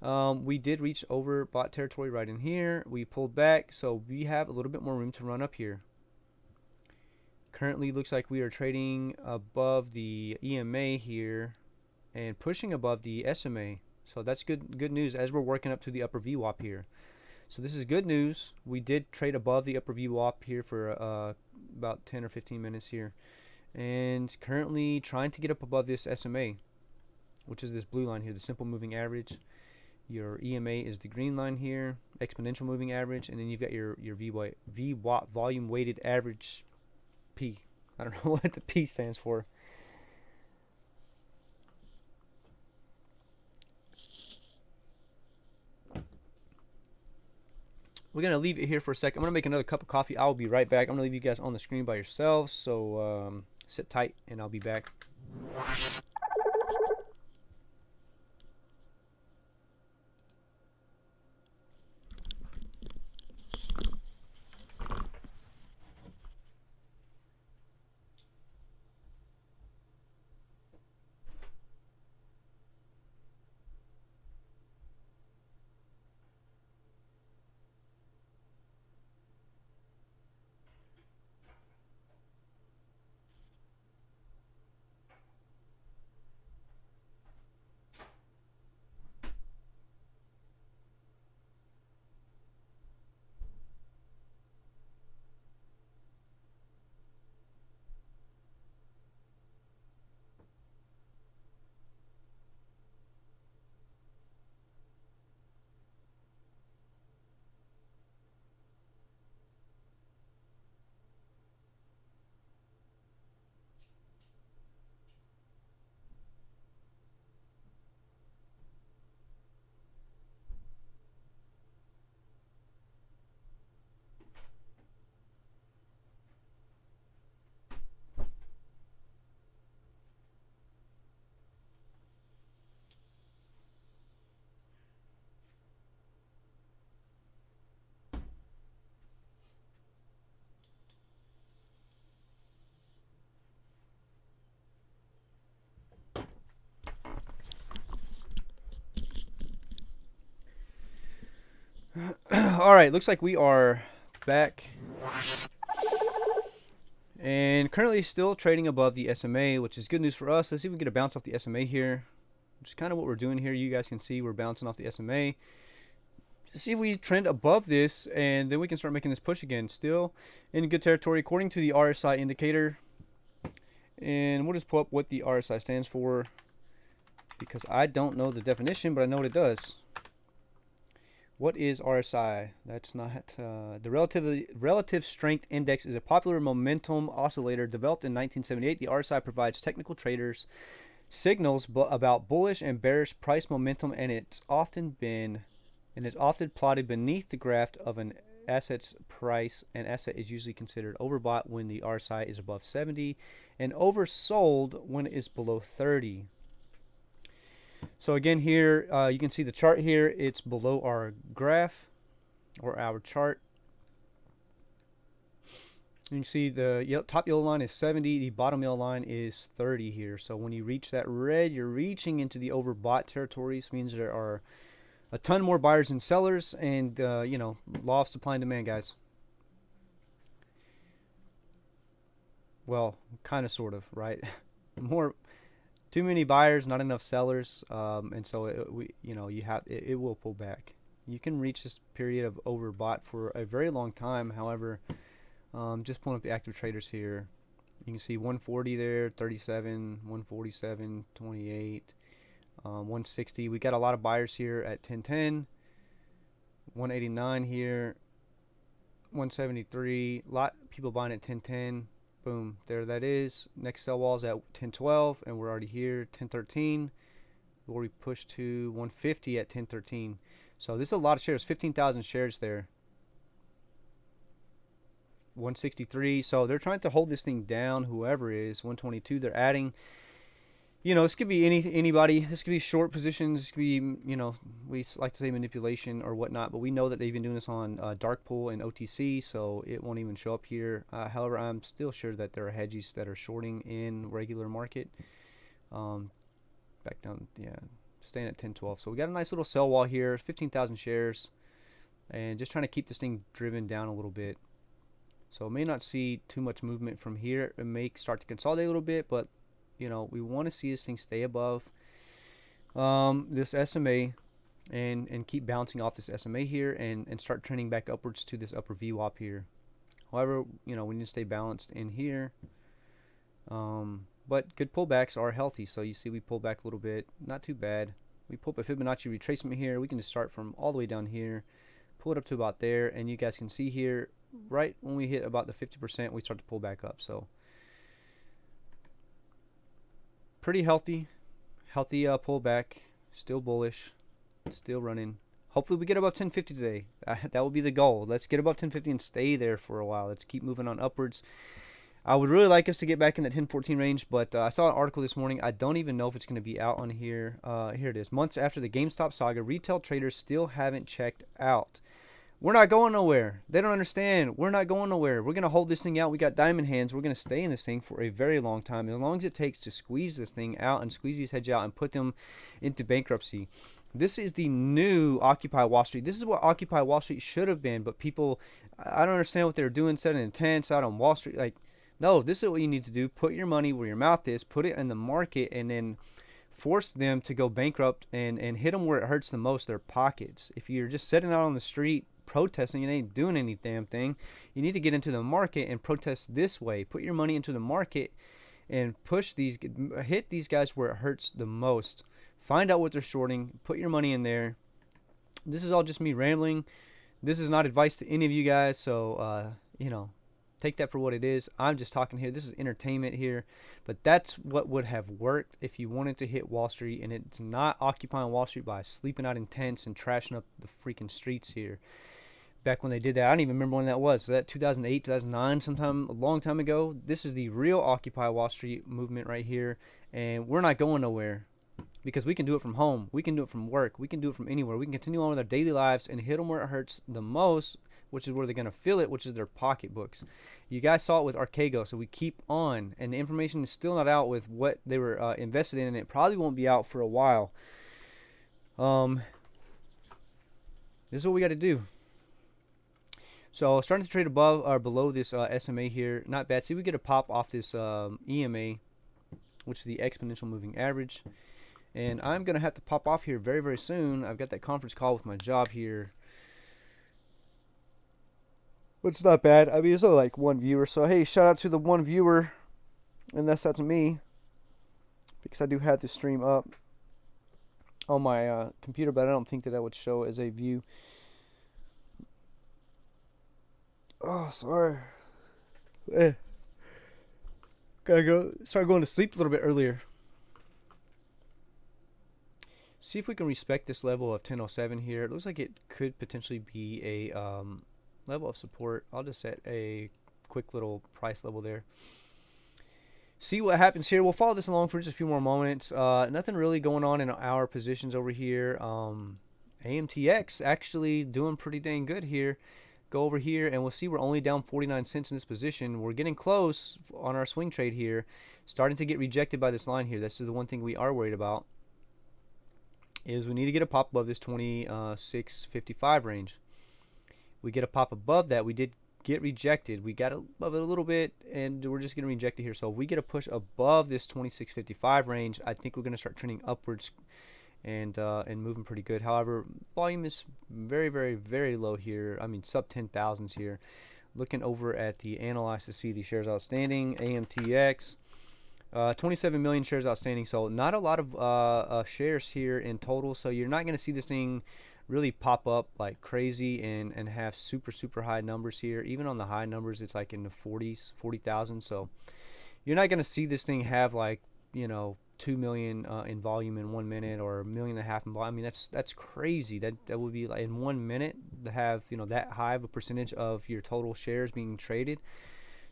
We did reach overbought territory right in here. We pulled back, so we have a little bit more room to run up here. Currently looks like we are trading above the EMA here and pushing above the SMA. So that's good news as we're working up to the upper VWAP here. So this is good news. We did trade above the upper VWAP here for about 10 or 15 minutes here. And currently trying to get up above this SMA, which is this blue line here, the simple moving average. Your EMA is the green line here, exponential moving average, and then you've got your VWAP volume weighted average P. I don't know what the P stands for. We're going to leave it here for a second. I'm going to make another cup of coffee. I'll be right back. I'm going to leave you guys on the screen by yourselves. So sit tight, and I'll be back. All right, looks like we are back, and currently still trading above the SMA, which is good news for us. Let's see if we can get a bounce off the SMA here, which is kind of what we're doing here. You guys can see we're bouncing off the SMA. See if we trend above this, and then we can start making this push again. Still in good territory according to the RSI indicator, and we'll just pull up what the RSI stands for, because I don't know the definition, but I know what it does. What is RSI? That's not the relative strength index is a popular momentum oscillator developed in 1978. The RSI provides technical traders signals about bullish and bearish price momentum, and it's often plotted beneath the graph of an asset's price. An asset is usually considered overbought when the RSI is above 70 and oversold when it is below 30. So again here, you can see the chart here. It's below our graph or our chart. You can see the top yellow line is 70. The bottom yellow line is 30 here. So when you reach that red, you're reaching into the overbought territories. Means there are a ton more buyers than sellers, and you know, law of supply and demand, guys. Well, kind of, sort of, right? Too many buyers, not enough sellers, and so it will pull back. You can reach this period of overbought for a very long time. However, just pulling up the active traders here, you can see 140 there, 37, 147, 28, 160. We got a lot of buyers here at 1010, 189 here, 173. A lot of people buying at 1010. Boom, there that is. Next sell wall is at 1012, and we're already here. 1013, where we push to 150 at 1013. So this is a lot of shares, 15,000 shares there. 163. So they're trying to hold this thing down. Whoever is 122, they're adding. You know, this could be anybody. This could be short positions. This could be, you know, we like to say manipulation or whatnot, but we know that they've been doing this on dark pool and OTC, so it won't even show up here. However, I'm still sure that there are hedges that are shorting in regular market. Back down, yeah, staying at 1012. So we got a nice little sell wall here, 15,000 shares, and just trying to keep this thing driven down a little bit. So it may not see too much movement from here. It may start to consolidate a little bit, but you know, we want to see this thing stay above this SMA and keep bouncing off this SMA here and start trending back upwards to this upper VWAP here. However, you know, we need to stay balanced in here. But good pullbacks are healthy. So you see we pull back a little bit. Not too bad. We pull up a Fibonacci retracement here. We can just start from all the way down here, pull it up to about there, and you guys can see here, right when we hit about the 50%, we start to pull back up. So pretty healthy pullback, still bullish, still running. Hopefully we get above 1050 today. That will be the goal. Let's get above 1050 and stay there for a while. Let's keep moving on upwards. I would really like us to get back in that 1014 range, but I saw an article this morning. I don't even know if it's going to be out on here. Here it is. Months after the GameStop saga, retail traders still haven't checked out. We're not going nowhere. They don't understand. We're not going nowhere. We're going to hold this thing out. We got diamond hands. We're going to stay in this thing for a very long time, as long as it takes to squeeze this thing out and squeeze these hedges out and put them into bankruptcy. This is the new Occupy Wall Street. This is what Occupy Wall Street should have been, but people, I don't understand what they're doing, setting tents out on Wall Street. Like, no, this is what you need to do. Put your money where your mouth is. Put it in the market, and then force them to go bankrupt and hit them where it hurts the most, their pockets. If you're just sitting out on the street protesting and ain't doing any damn thing, you need to get into the market and protest this way. Put your money into the market and hit these guys where it hurts the most. Find out what they're shorting. Put your money in there. This is all just me rambling. This is not advice to any of you guys, so you know, take that for what it is. I'm just talking here. This is entertainment here, but that's what would have worked if you wanted to hit Wall Street, and it's not occupying Wall Street by sleeping out in tents and trashing up the freaking streets here. Back when they did that, I don't even remember when that was. So that 2008, 2009, sometime a long time ago. This is the real Occupy Wall Street movement right here, and we're not going nowhere because we can do it from home. We can do it from work. We can do it from anywhere. We can continue on with our daily lives and hit them where it hurts the most, which is where they're going to feel it, which is their pocketbooks. You guys saw it with Archego, so we keep on, and the information is still not out with what they were invested in, and it probably won't be out for a while. This is what we got to do. So starting to trade above or below this SMA here, not bad. See, we get a pop off this EMA, which is the exponential moving average. And I'm going to have to pop off here very, very soon. I've got that conference call with my job here. But it's not bad. I mean, it's only like one viewer. So, hey, shout out to the one viewer. And that's to me. Because I do have this stream up on my computer, but I don't think that would show as a view. Oh, sorry. Eh, gotta go. Start going to sleep a little bit earlier. See if we can respect this level of 1007 here. It looks like it could potentially be a level of support. I'll just set a quick little price level there. See what happens here. We'll follow this along for just a few more moments. Nothing really going on in our positions over here. AMTX actually doing pretty dang good here. Go over here and we'll see we're only down 49 cents in this position. We're getting close on our swing trade here. Starting to get rejected by this line here. This is the one thing we are worried about. Is we need to get a pop above this 26.55 range. We get a pop above that. We did get rejected. We got above it a little bit, and we're just going to reject it here. So if we get a push above this 26.55 range, I think we're going to start trending upwards and moving pretty good. However, volume is very, very, very low here. I mean, sub 10,000s here. Looking over at the analyze to see the shares outstanding, AMTX. 27 million shares outstanding, so not a lot of shares here in total. So you're not going to see this thing really pop up like crazy and have super high numbers here. Even on the high numbers, it's like in the 40,000. So you're not going to see this thing have like 2 million in volume in 1 minute or 1.5 million in volume. I mean that's crazy. That would be like in 1 minute to have that high of a percentage of your total shares being traded.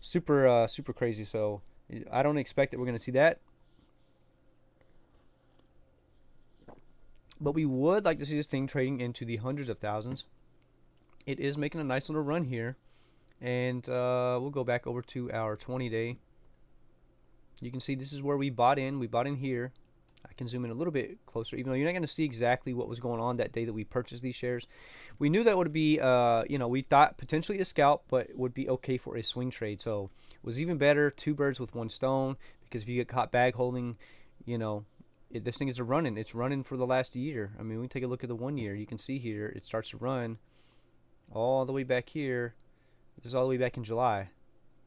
Super crazy. So I don't expect that we're going to see that. But we would like to see this thing trading into the hundreds of thousands. It is making a nice little run here. And we'll go back over to our 20-day. You can see this is where we bought in. We bought in here. I can zoom in a little bit closer, even though you're not going to see exactly what was going on that day that we purchased these shares. We knew that would be, we thought potentially a scalp, but it would be okay for a swing trade. So it was even better, 2 birds with 1 stone, because if you get caught bag holding, this thing is running. It's running for the last year. I mean, we can take a look at the 1 year. You can see here it starts to run all the way back here. This is all the way back in July.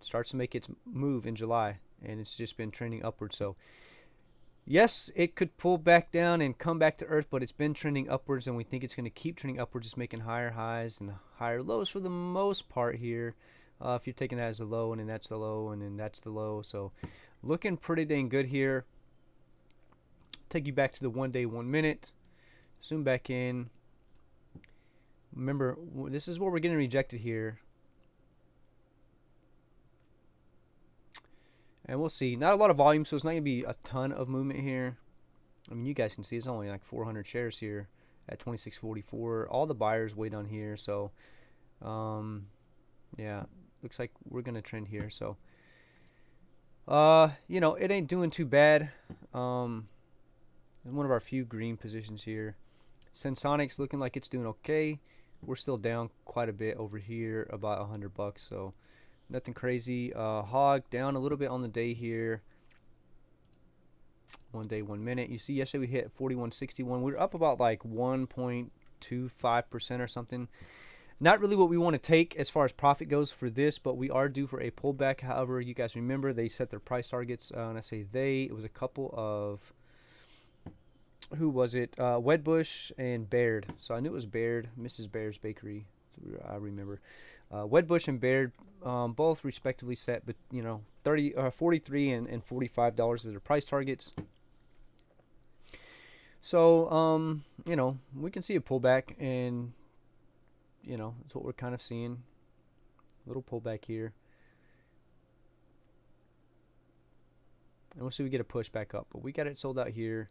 It starts to make its move in July, and it's just been trending upwards. So yes, it could pull back down and come back to earth, but it's been trending upwards, and we think it's going to keep trending upwards, just making higher highs and higher lows for the most part here. If you're taking that as a low, and then that's the low, and then that's the low. So looking pretty dang good here. Take you back to the 1 day, 1 minute. Zoom back in. Remember, this is where we're getting rejected here. And we'll see. Not a lot of volume, so it's not going to be a ton of movement here. I mean, you guys can see it's only like 400 shares here at 26.44. All the buyers way down here. So, yeah, looks like we're going to trend here. So, it ain't doing too bad. One of our few green positions here. Sensonics looking like it's doing okay. We're still down quite a bit over here, about $100. So nothing crazy. Hog down a little bit on the day here. 1 day, 1 minute. You see yesterday we hit 41.61. We're up about like 1.25% or something. Not really what we want to take as far as profit goes for this, but we are due for a pullback. However, you guys remember they set their price targets. And I say they, it was a couple of, who was it? Wedbush and Baird. So I knew it was Baird, Mrs. Baird's Bakery. I remember. Wedbush and Baird, both respectively set, but $43 and $45 as their price targets. So we can see a pullback, and that's what we're kind of seeing. A little pullback here, and we'll see if we get a push back up. But we got it sold out here.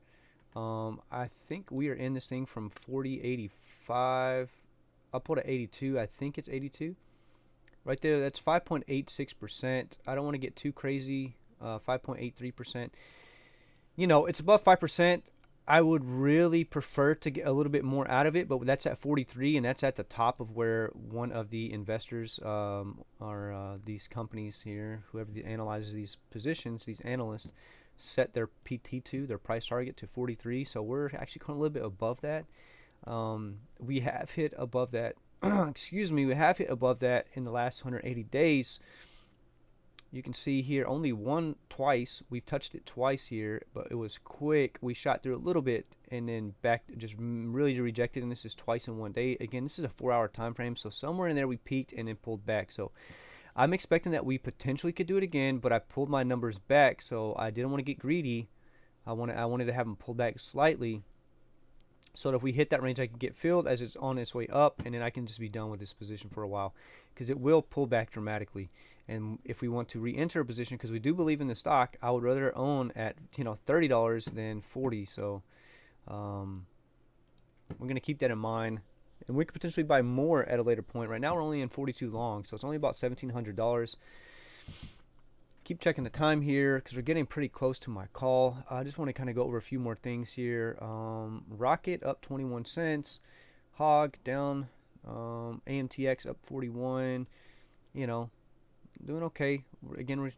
I think we are in this thing from 40.85 up to 82. I think it's 82 right there. That's 5.86%. I don't want to get too crazy. 5.83%. It's above 5%. I would really prefer to get a little bit more out of it, but that's at 43, and that's at the top of where one of the investors are, these companies here, whoever analyzes these positions, these analysts, set their PT to, their price target to 43. So we're actually going a little bit above that. We have hit above that. Excuse me. We have hit above that in the last 180 days. You can see here only twice. We've touched it twice here, but it was quick. We shot through a little bit and then back, just really rejected. And this is twice in one day. Again, this is a 4-hour time frame, so somewhere in there we peaked and then pulled back. So I'm expecting that we potentially could do it again, but I pulled my numbers back, so I didn't want to get greedy. I wanted to have them pull back slightly, so that if we hit that range, I can get filled as it's on its way up, and then I can just be done with this position for a while, because it will pull back dramatically. And if we want to re-enter a position, because we do believe in the stock, I would rather own at $30 than 40. So we're going to keep that in mind, and we could potentially buy more at a later point. Right now we're only in 42 long, so it's only about $1,700. Keep checking the time here because we're getting pretty close to my call. I just want to kind of go over a few more things here. Rocket up 21 cents, Hog down, AMTX up 41. Doing okay. Again,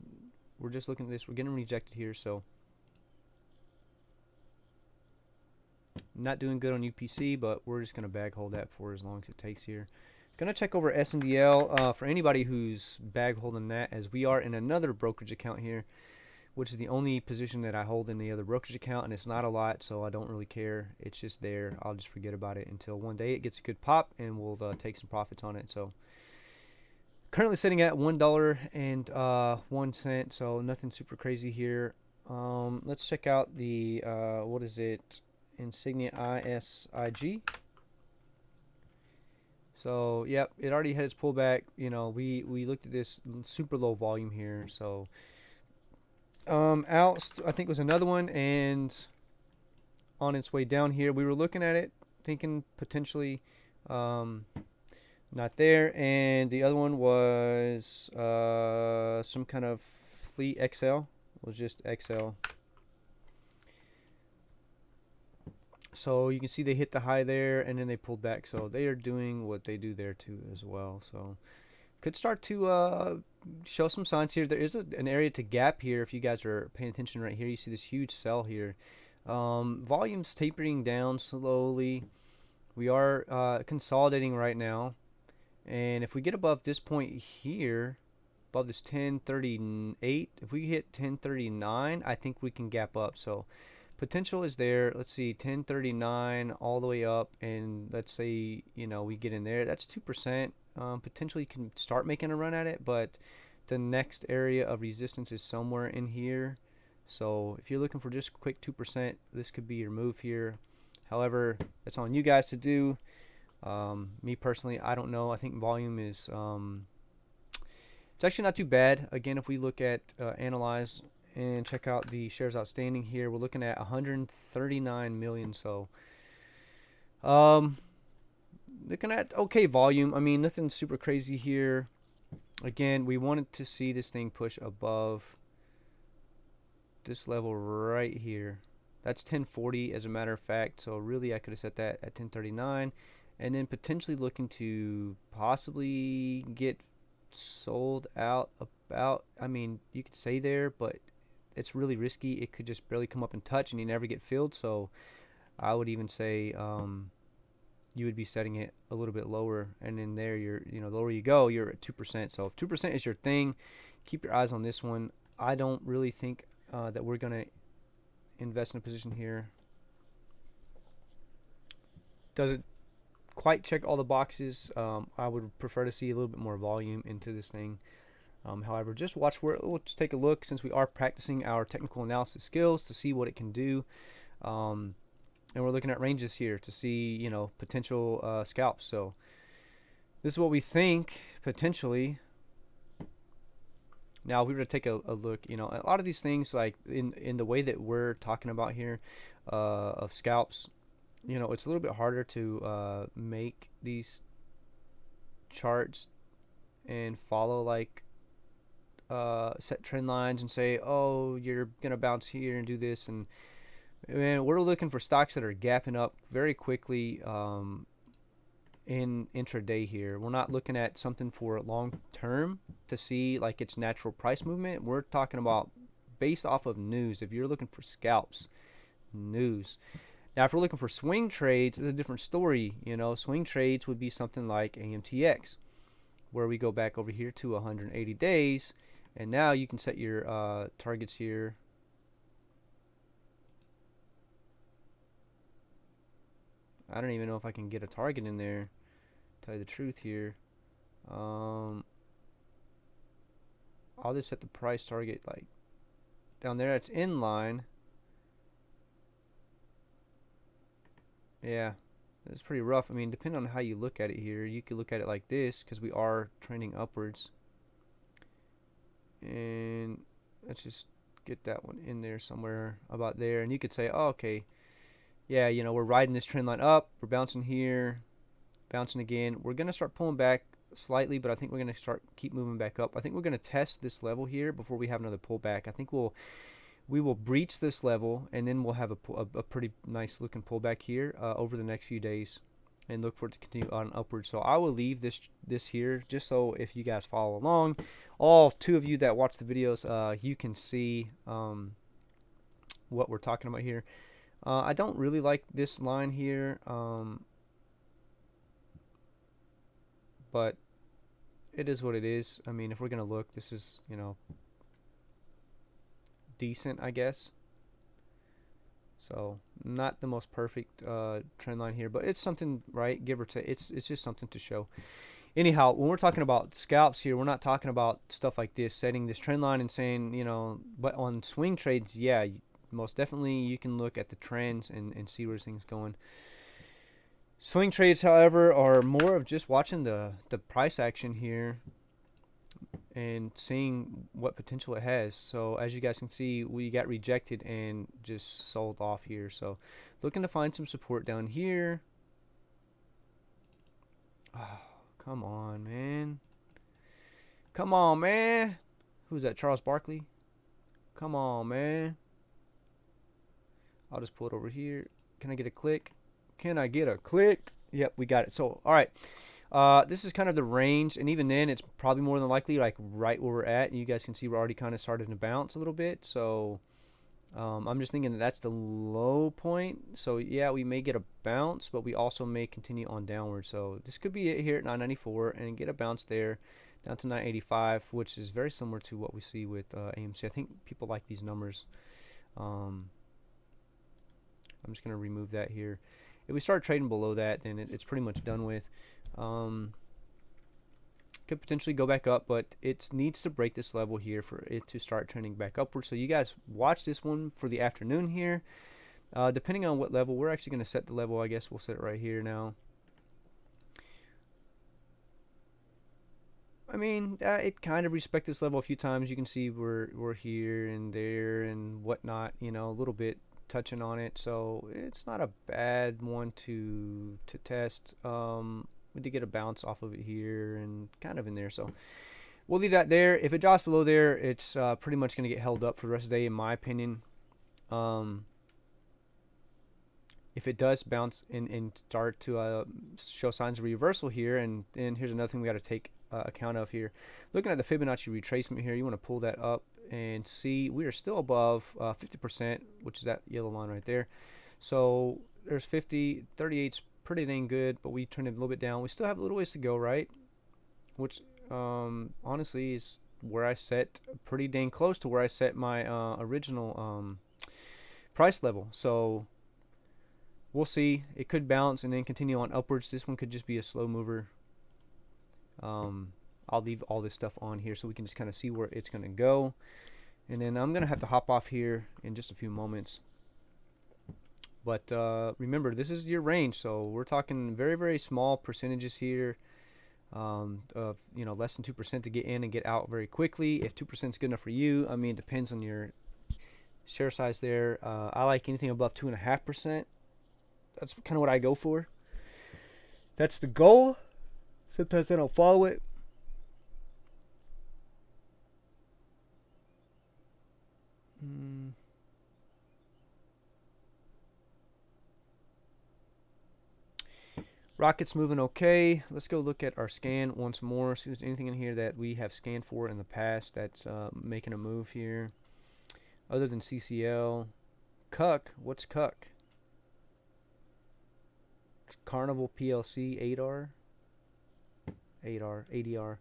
we're just looking at this. We're getting rejected here, so not doing good on UPC, but we're just gonna bag hold that for as long as it takes here. Gonna check over SNDL for anybody who's bag holding that, as we are in another brokerage account here, which is the only position that I hold in the other brokerage account, and it's not a lot, so I don't really care. It's just there. I'll just forget about it until one day it gets a good pop, and we'll take some profits on it. So currently sitting at $1.01, so nothing super crazy here. Let's check out the what is it? Insignia ISIG. So yep, it already had its pullback. We looked at this super low volume here. So out I think was another one, and on its way down here, we were looking at it, thinking potentially not there, and the other one was some kind of Fleet XL. It was just XL. So you can see they hit the high there, and then they pulled back. So they are doing what they do there too as well. So could start to show some signs here. There is an area to gap here. If you guys are paying attention right here, you see this huge sell here. Volume's tapering down slowly. We are consolidating right now. And if we get above this point here, above this 1038, if we hit 1039, I think we can gap up. So potential is there. Let's see, 1039 all the way up, and let's say we get in there. That's 2%. Potentially you can start making a run at it, but the next area of resistance is somewhere in here. So if you're looking for just a quick 2%, this could be your move here. However, that's on you guys to do. Me personally, I don't know. I think volume is it's actually not too bad. Again, if we look at analyze and check out the shares outstanding here, we're looking at 139 million. So looking at okay volume. I mean, nothing super crazy here. Again, we wanted to see this thing push above this level right here. That's 1040 as a matter of fact. So really I could have set that at 1039. And then potentially looking to possibly get sold out about, I mean, you could say there, but it's really risky. It could just barely come up and touch and you never get filled. So I would even say you would be setting it a little bit lower, and then there you're, the lower you go, you're at 2%. So if 2% is your thing, keep your eyes on this one. I don't really think that we're going to invest in a position here. Does it quite check all the boxes? I would prefer to see a little bit more volume into this thing. However, just watch where we'll just take a look, since we are practicing our technical analysis skills to see what it can do. And we're looking at ranges here to see, potential scalps. So this is what we think potentially. Now, if we were to take a look, a lot of these things, like in the way that we're talking about here of scalps, it's a little bit harder to make these charts and follow like set trend lines and say, oh, you're gonna bounce here and do this, and we're looking for stocks that are gapping up very quickly in intraday here. We're not looking at something for long term to see like its natural price movement. We're talking about based off of news. If you're looking for scalps, news. Now, if we're looking for swing trades, it's a different story. Swing trades would be something like AMTX, where we go back over here to 180 days, And now you can set your targets here. I don't even know if I can get a target in there, tell you the truth here. I'll just set the price target like down there. It's in line. Yeah, it's pretty rough. I mean, depending on how you look at it here, you could look at it like this because we are trending upwards. And let's just get that one in there somewhere about there. And you could say, oh, okay, yeah, you know, we're riding this trend line up. We're bouncing here, bouncing again. We're going to start pulling back slightly, but I think we're going to keep moving back up. I think we're going to test this level here before we have another pullback. I think we will breach this level, and then we'll have a pretty nice looking pullback here over the next few days, and look for it to continue on upward. So I will leave this here just so if you guys follow along, all 2 of you that watch the videos, you can see what we're talking about here. I don't really like this line here, but it is what it is. I mean, if we're gonna look, this is, you know, decent, I guess. So not the most perfect trend line here, but it's something, right? Give or take. It's just something to show. Anyhow, when we're talking about scalps here, we're not talking about stuff like this, setting this trend line and saying, you know, but on swing trades, yeah, most definitely you can look at the trends and see where things going. Swing trades, however, are more of just watching the price action here and seeing what potential it has. So as you guys can see, we got rejected and just sold off here. So looking to find some support down here. Oh, come on, man. Come on, man. Who's that? Charles Barkley? Come on, man. I'll just pull it over here. Can I get a click? Can I get a click? Yep, we got it. So, all right. This is kind of the range, and even then, it's probably more than likely like right where we're at. And you guys can see we're already kind of starting to bounce a little bit. So, I'm just thinking that's the low point. So, yeah, we may get a bounce, but we also may continue on downward. So, this could be it here at 994 and get a bounce there down to 985, which is very similar to what we see with AMC. I think people like these numbers. I'm just going to remove that here. If we start trading below that, then it's pretty much done with. Could potentially go back up, but it needs to break this level here for it to start trending back upward. So you guys watch this one for the afternoon here. Depending on what level, we're actually going to set the level. I guess we'll set it right here now. I mean, it kind of respects this level a few times. You can see we're here and there and whatnot, you know, a little bit touching on it, so it's not a bad one to test. We did get a bounce off of it here and kind of in there, so we'll leave that there. If it drops below there, it's pretty much going to get held up for the rest of the day, in my opinion. If it does bounce and start to show signs of reversal here, and then here's another thing we got to take account of here. Looking at the Fibonacci retracement here, you want to pull that up and see we are still above 50%, which is that yellow line right there. So there's 50, 38's pretty dang good, but we turned it a little bit down. We still have a little ways to go, right? Which honestly is where I set pretty dang close to where I set my original price level. So we'll see. It could bounce and then continue on upwards. This one could just be a slow mover. I'll leave all this stuff on here so we can just kind of see where it's going to go. And then I'm going to have to hop off here in just a few moments. But remember, this is your range, so we're talking very, very small percentages here of, you know, less than 2% to get in and get out very quickly. If 2% is good enough for you, I mean, it depends on your share size there. I like anything above 2.5%. That's kind of what I go for. That's the goal. Sometimes I don't follow it. Rocket's moving okay. Let's go look at our scan once more. See if there's anything in here that we have scanned for in the past that's making a move here. Other than CCL. Cuck. What's Cuck? Carnival PLC. ADR. ADR.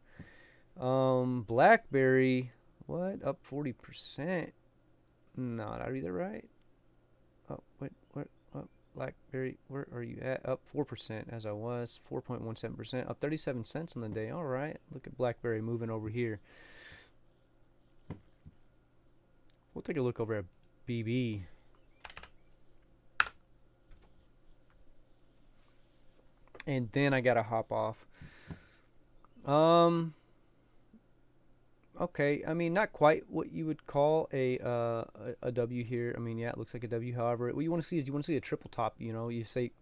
ADR. Blackberry. What? Up 40%? No, did I read that right? Oh, wait, what? Oh, BlackBerry, where are you at? Up 4% as I was. 4.17%. Up 37 cents on the day. All right. Look at BlackBerry moving over here. We'll take a look over at BB. And then I gotta hop off. Um, okay. I mean, not quite what you would call a W here. I mean, yeah, it looks like a W. However, what you want to see is you want to see a triple top. You know, you say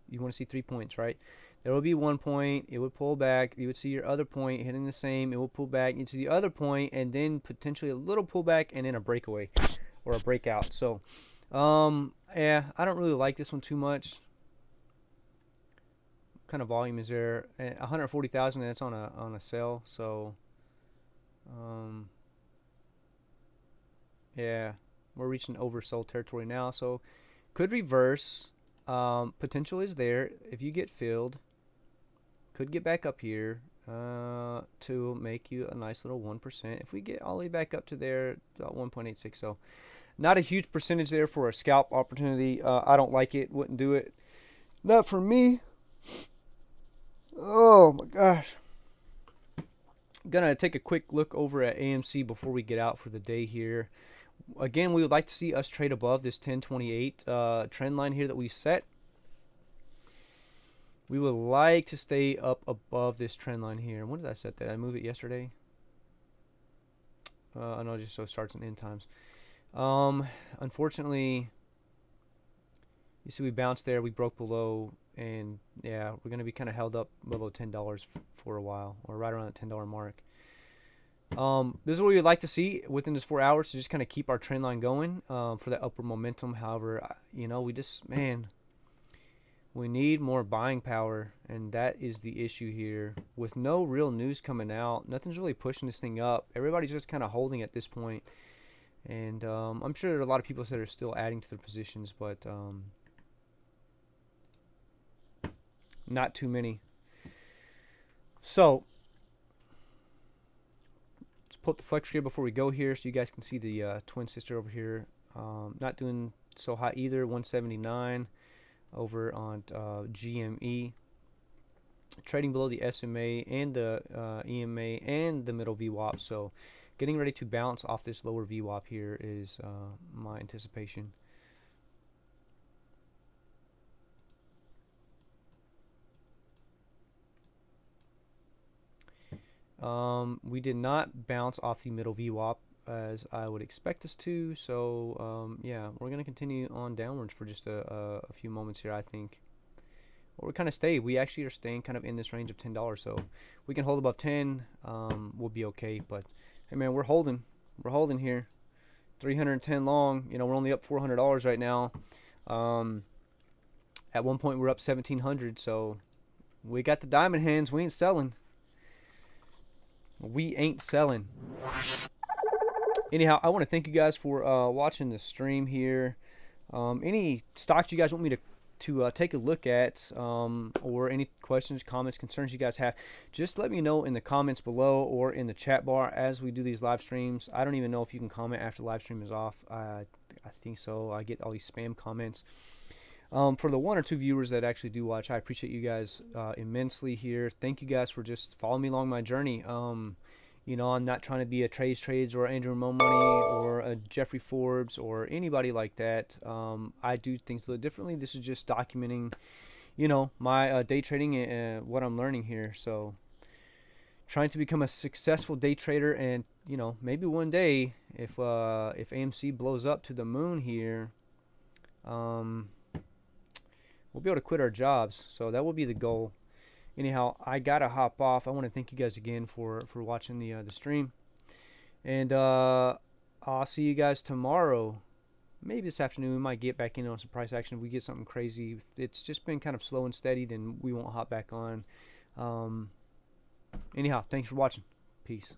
you want to see 3 points, right? There will be 1 point. It would pull back. You would see your other point hitting the same. It will pull back into the other point, and then potentially a little pullback, and then a breakaway or a breakout. So, yeah, I don't really like this one too much. What kind of volume is there? 140,000. That's on a sell. So, um, yeah, we're reaching oversold territory now. So, could reverse. Potential is there if you get filled. Could get back up here to make you a nice little 1%. If we get all the way back up to there, about 1.86. So not a huge percentage there for a scalp opportunity. I don't like it. Wouldn't do it. Not for me. Oh my gosh. Gonna take a quick look over at AMC before we get out for the day here. Again, we would like to see us trade above this 1028 trend line here that we set. We would like to stay up above this trend line here. When did I set that? I moved it yesterday. I know, just so it starts and end times. Unfortunately, you see we bounced there. We broke below, and yeah, we're going to be kind of held up below $10 for a while, or right around the $10 mark. This is what we would like to see within this 4 hours to just kind of keep our trend line going for that upward momentum. However, you know, we just, man, we need more buying power, and that is the issue here. With no real news coming out, nothing's really pushing this thing up. Everybody's just kind of holding at this point. And I'm sure there are a lot of people that are still adding to their positions, but not too many. So, let's pull up the flex here before we go here so you guys can see the twin sister over here. Not doing so hot either, 179. Over on GME, trading below the SMA and the EMA and the middle VWAP. So getting ready to bounce off this lower VWAP here is my anticipation. We did not bounce off the middle VWAP as I would expect us to, so yeah, we're going to continue on downwards for just a few moments here, I think. Or we kind of stay. We actually are staying kind of in this range of $10, so we can hold above 10. We'll be okay. But hey, man, we're holding here. 310 long. You know, we're only up $400 right now. At one point, we're up 1,700. So we got the diamond hands. We ain't selling. We ain't selling. Anyhow, I want to thank you guys for watching the stream here. Any stocks you guys want me to take a look at, or any questions, comments, concerns you guys have, just let me know in the comments below or in the chat bar as we do these live streams. I don't even know if you can comment after the live stream is off. I think so. I get all these spam comments. For the 1 or 2 viewers that actually do watch, I appreciate you guys immensely here. Thank you guys for just following me along my journey. You know, I'm not trying to be a Trades or Andrew Mo Money or a Jeffrey Forbes or anybody like that. I do things a little differently. This is just documenting, you know, my day trading and what I'm learning here. So, trying to become a successful day trader, and you know, maybe one day if AMC blows up to the moon here, we'll be able to quit our jobs. So that will be the goal. Anyhow, I gotta hop off. I want to thank you guys again for watching the stream, and I'll see you guys tomorrow. Maybe this afternoon we might get back in on some price action. If we get something crazy, if it's just been kind of slow and steady, then we won't hop back on. Anyhow, thanks for watching. Peace.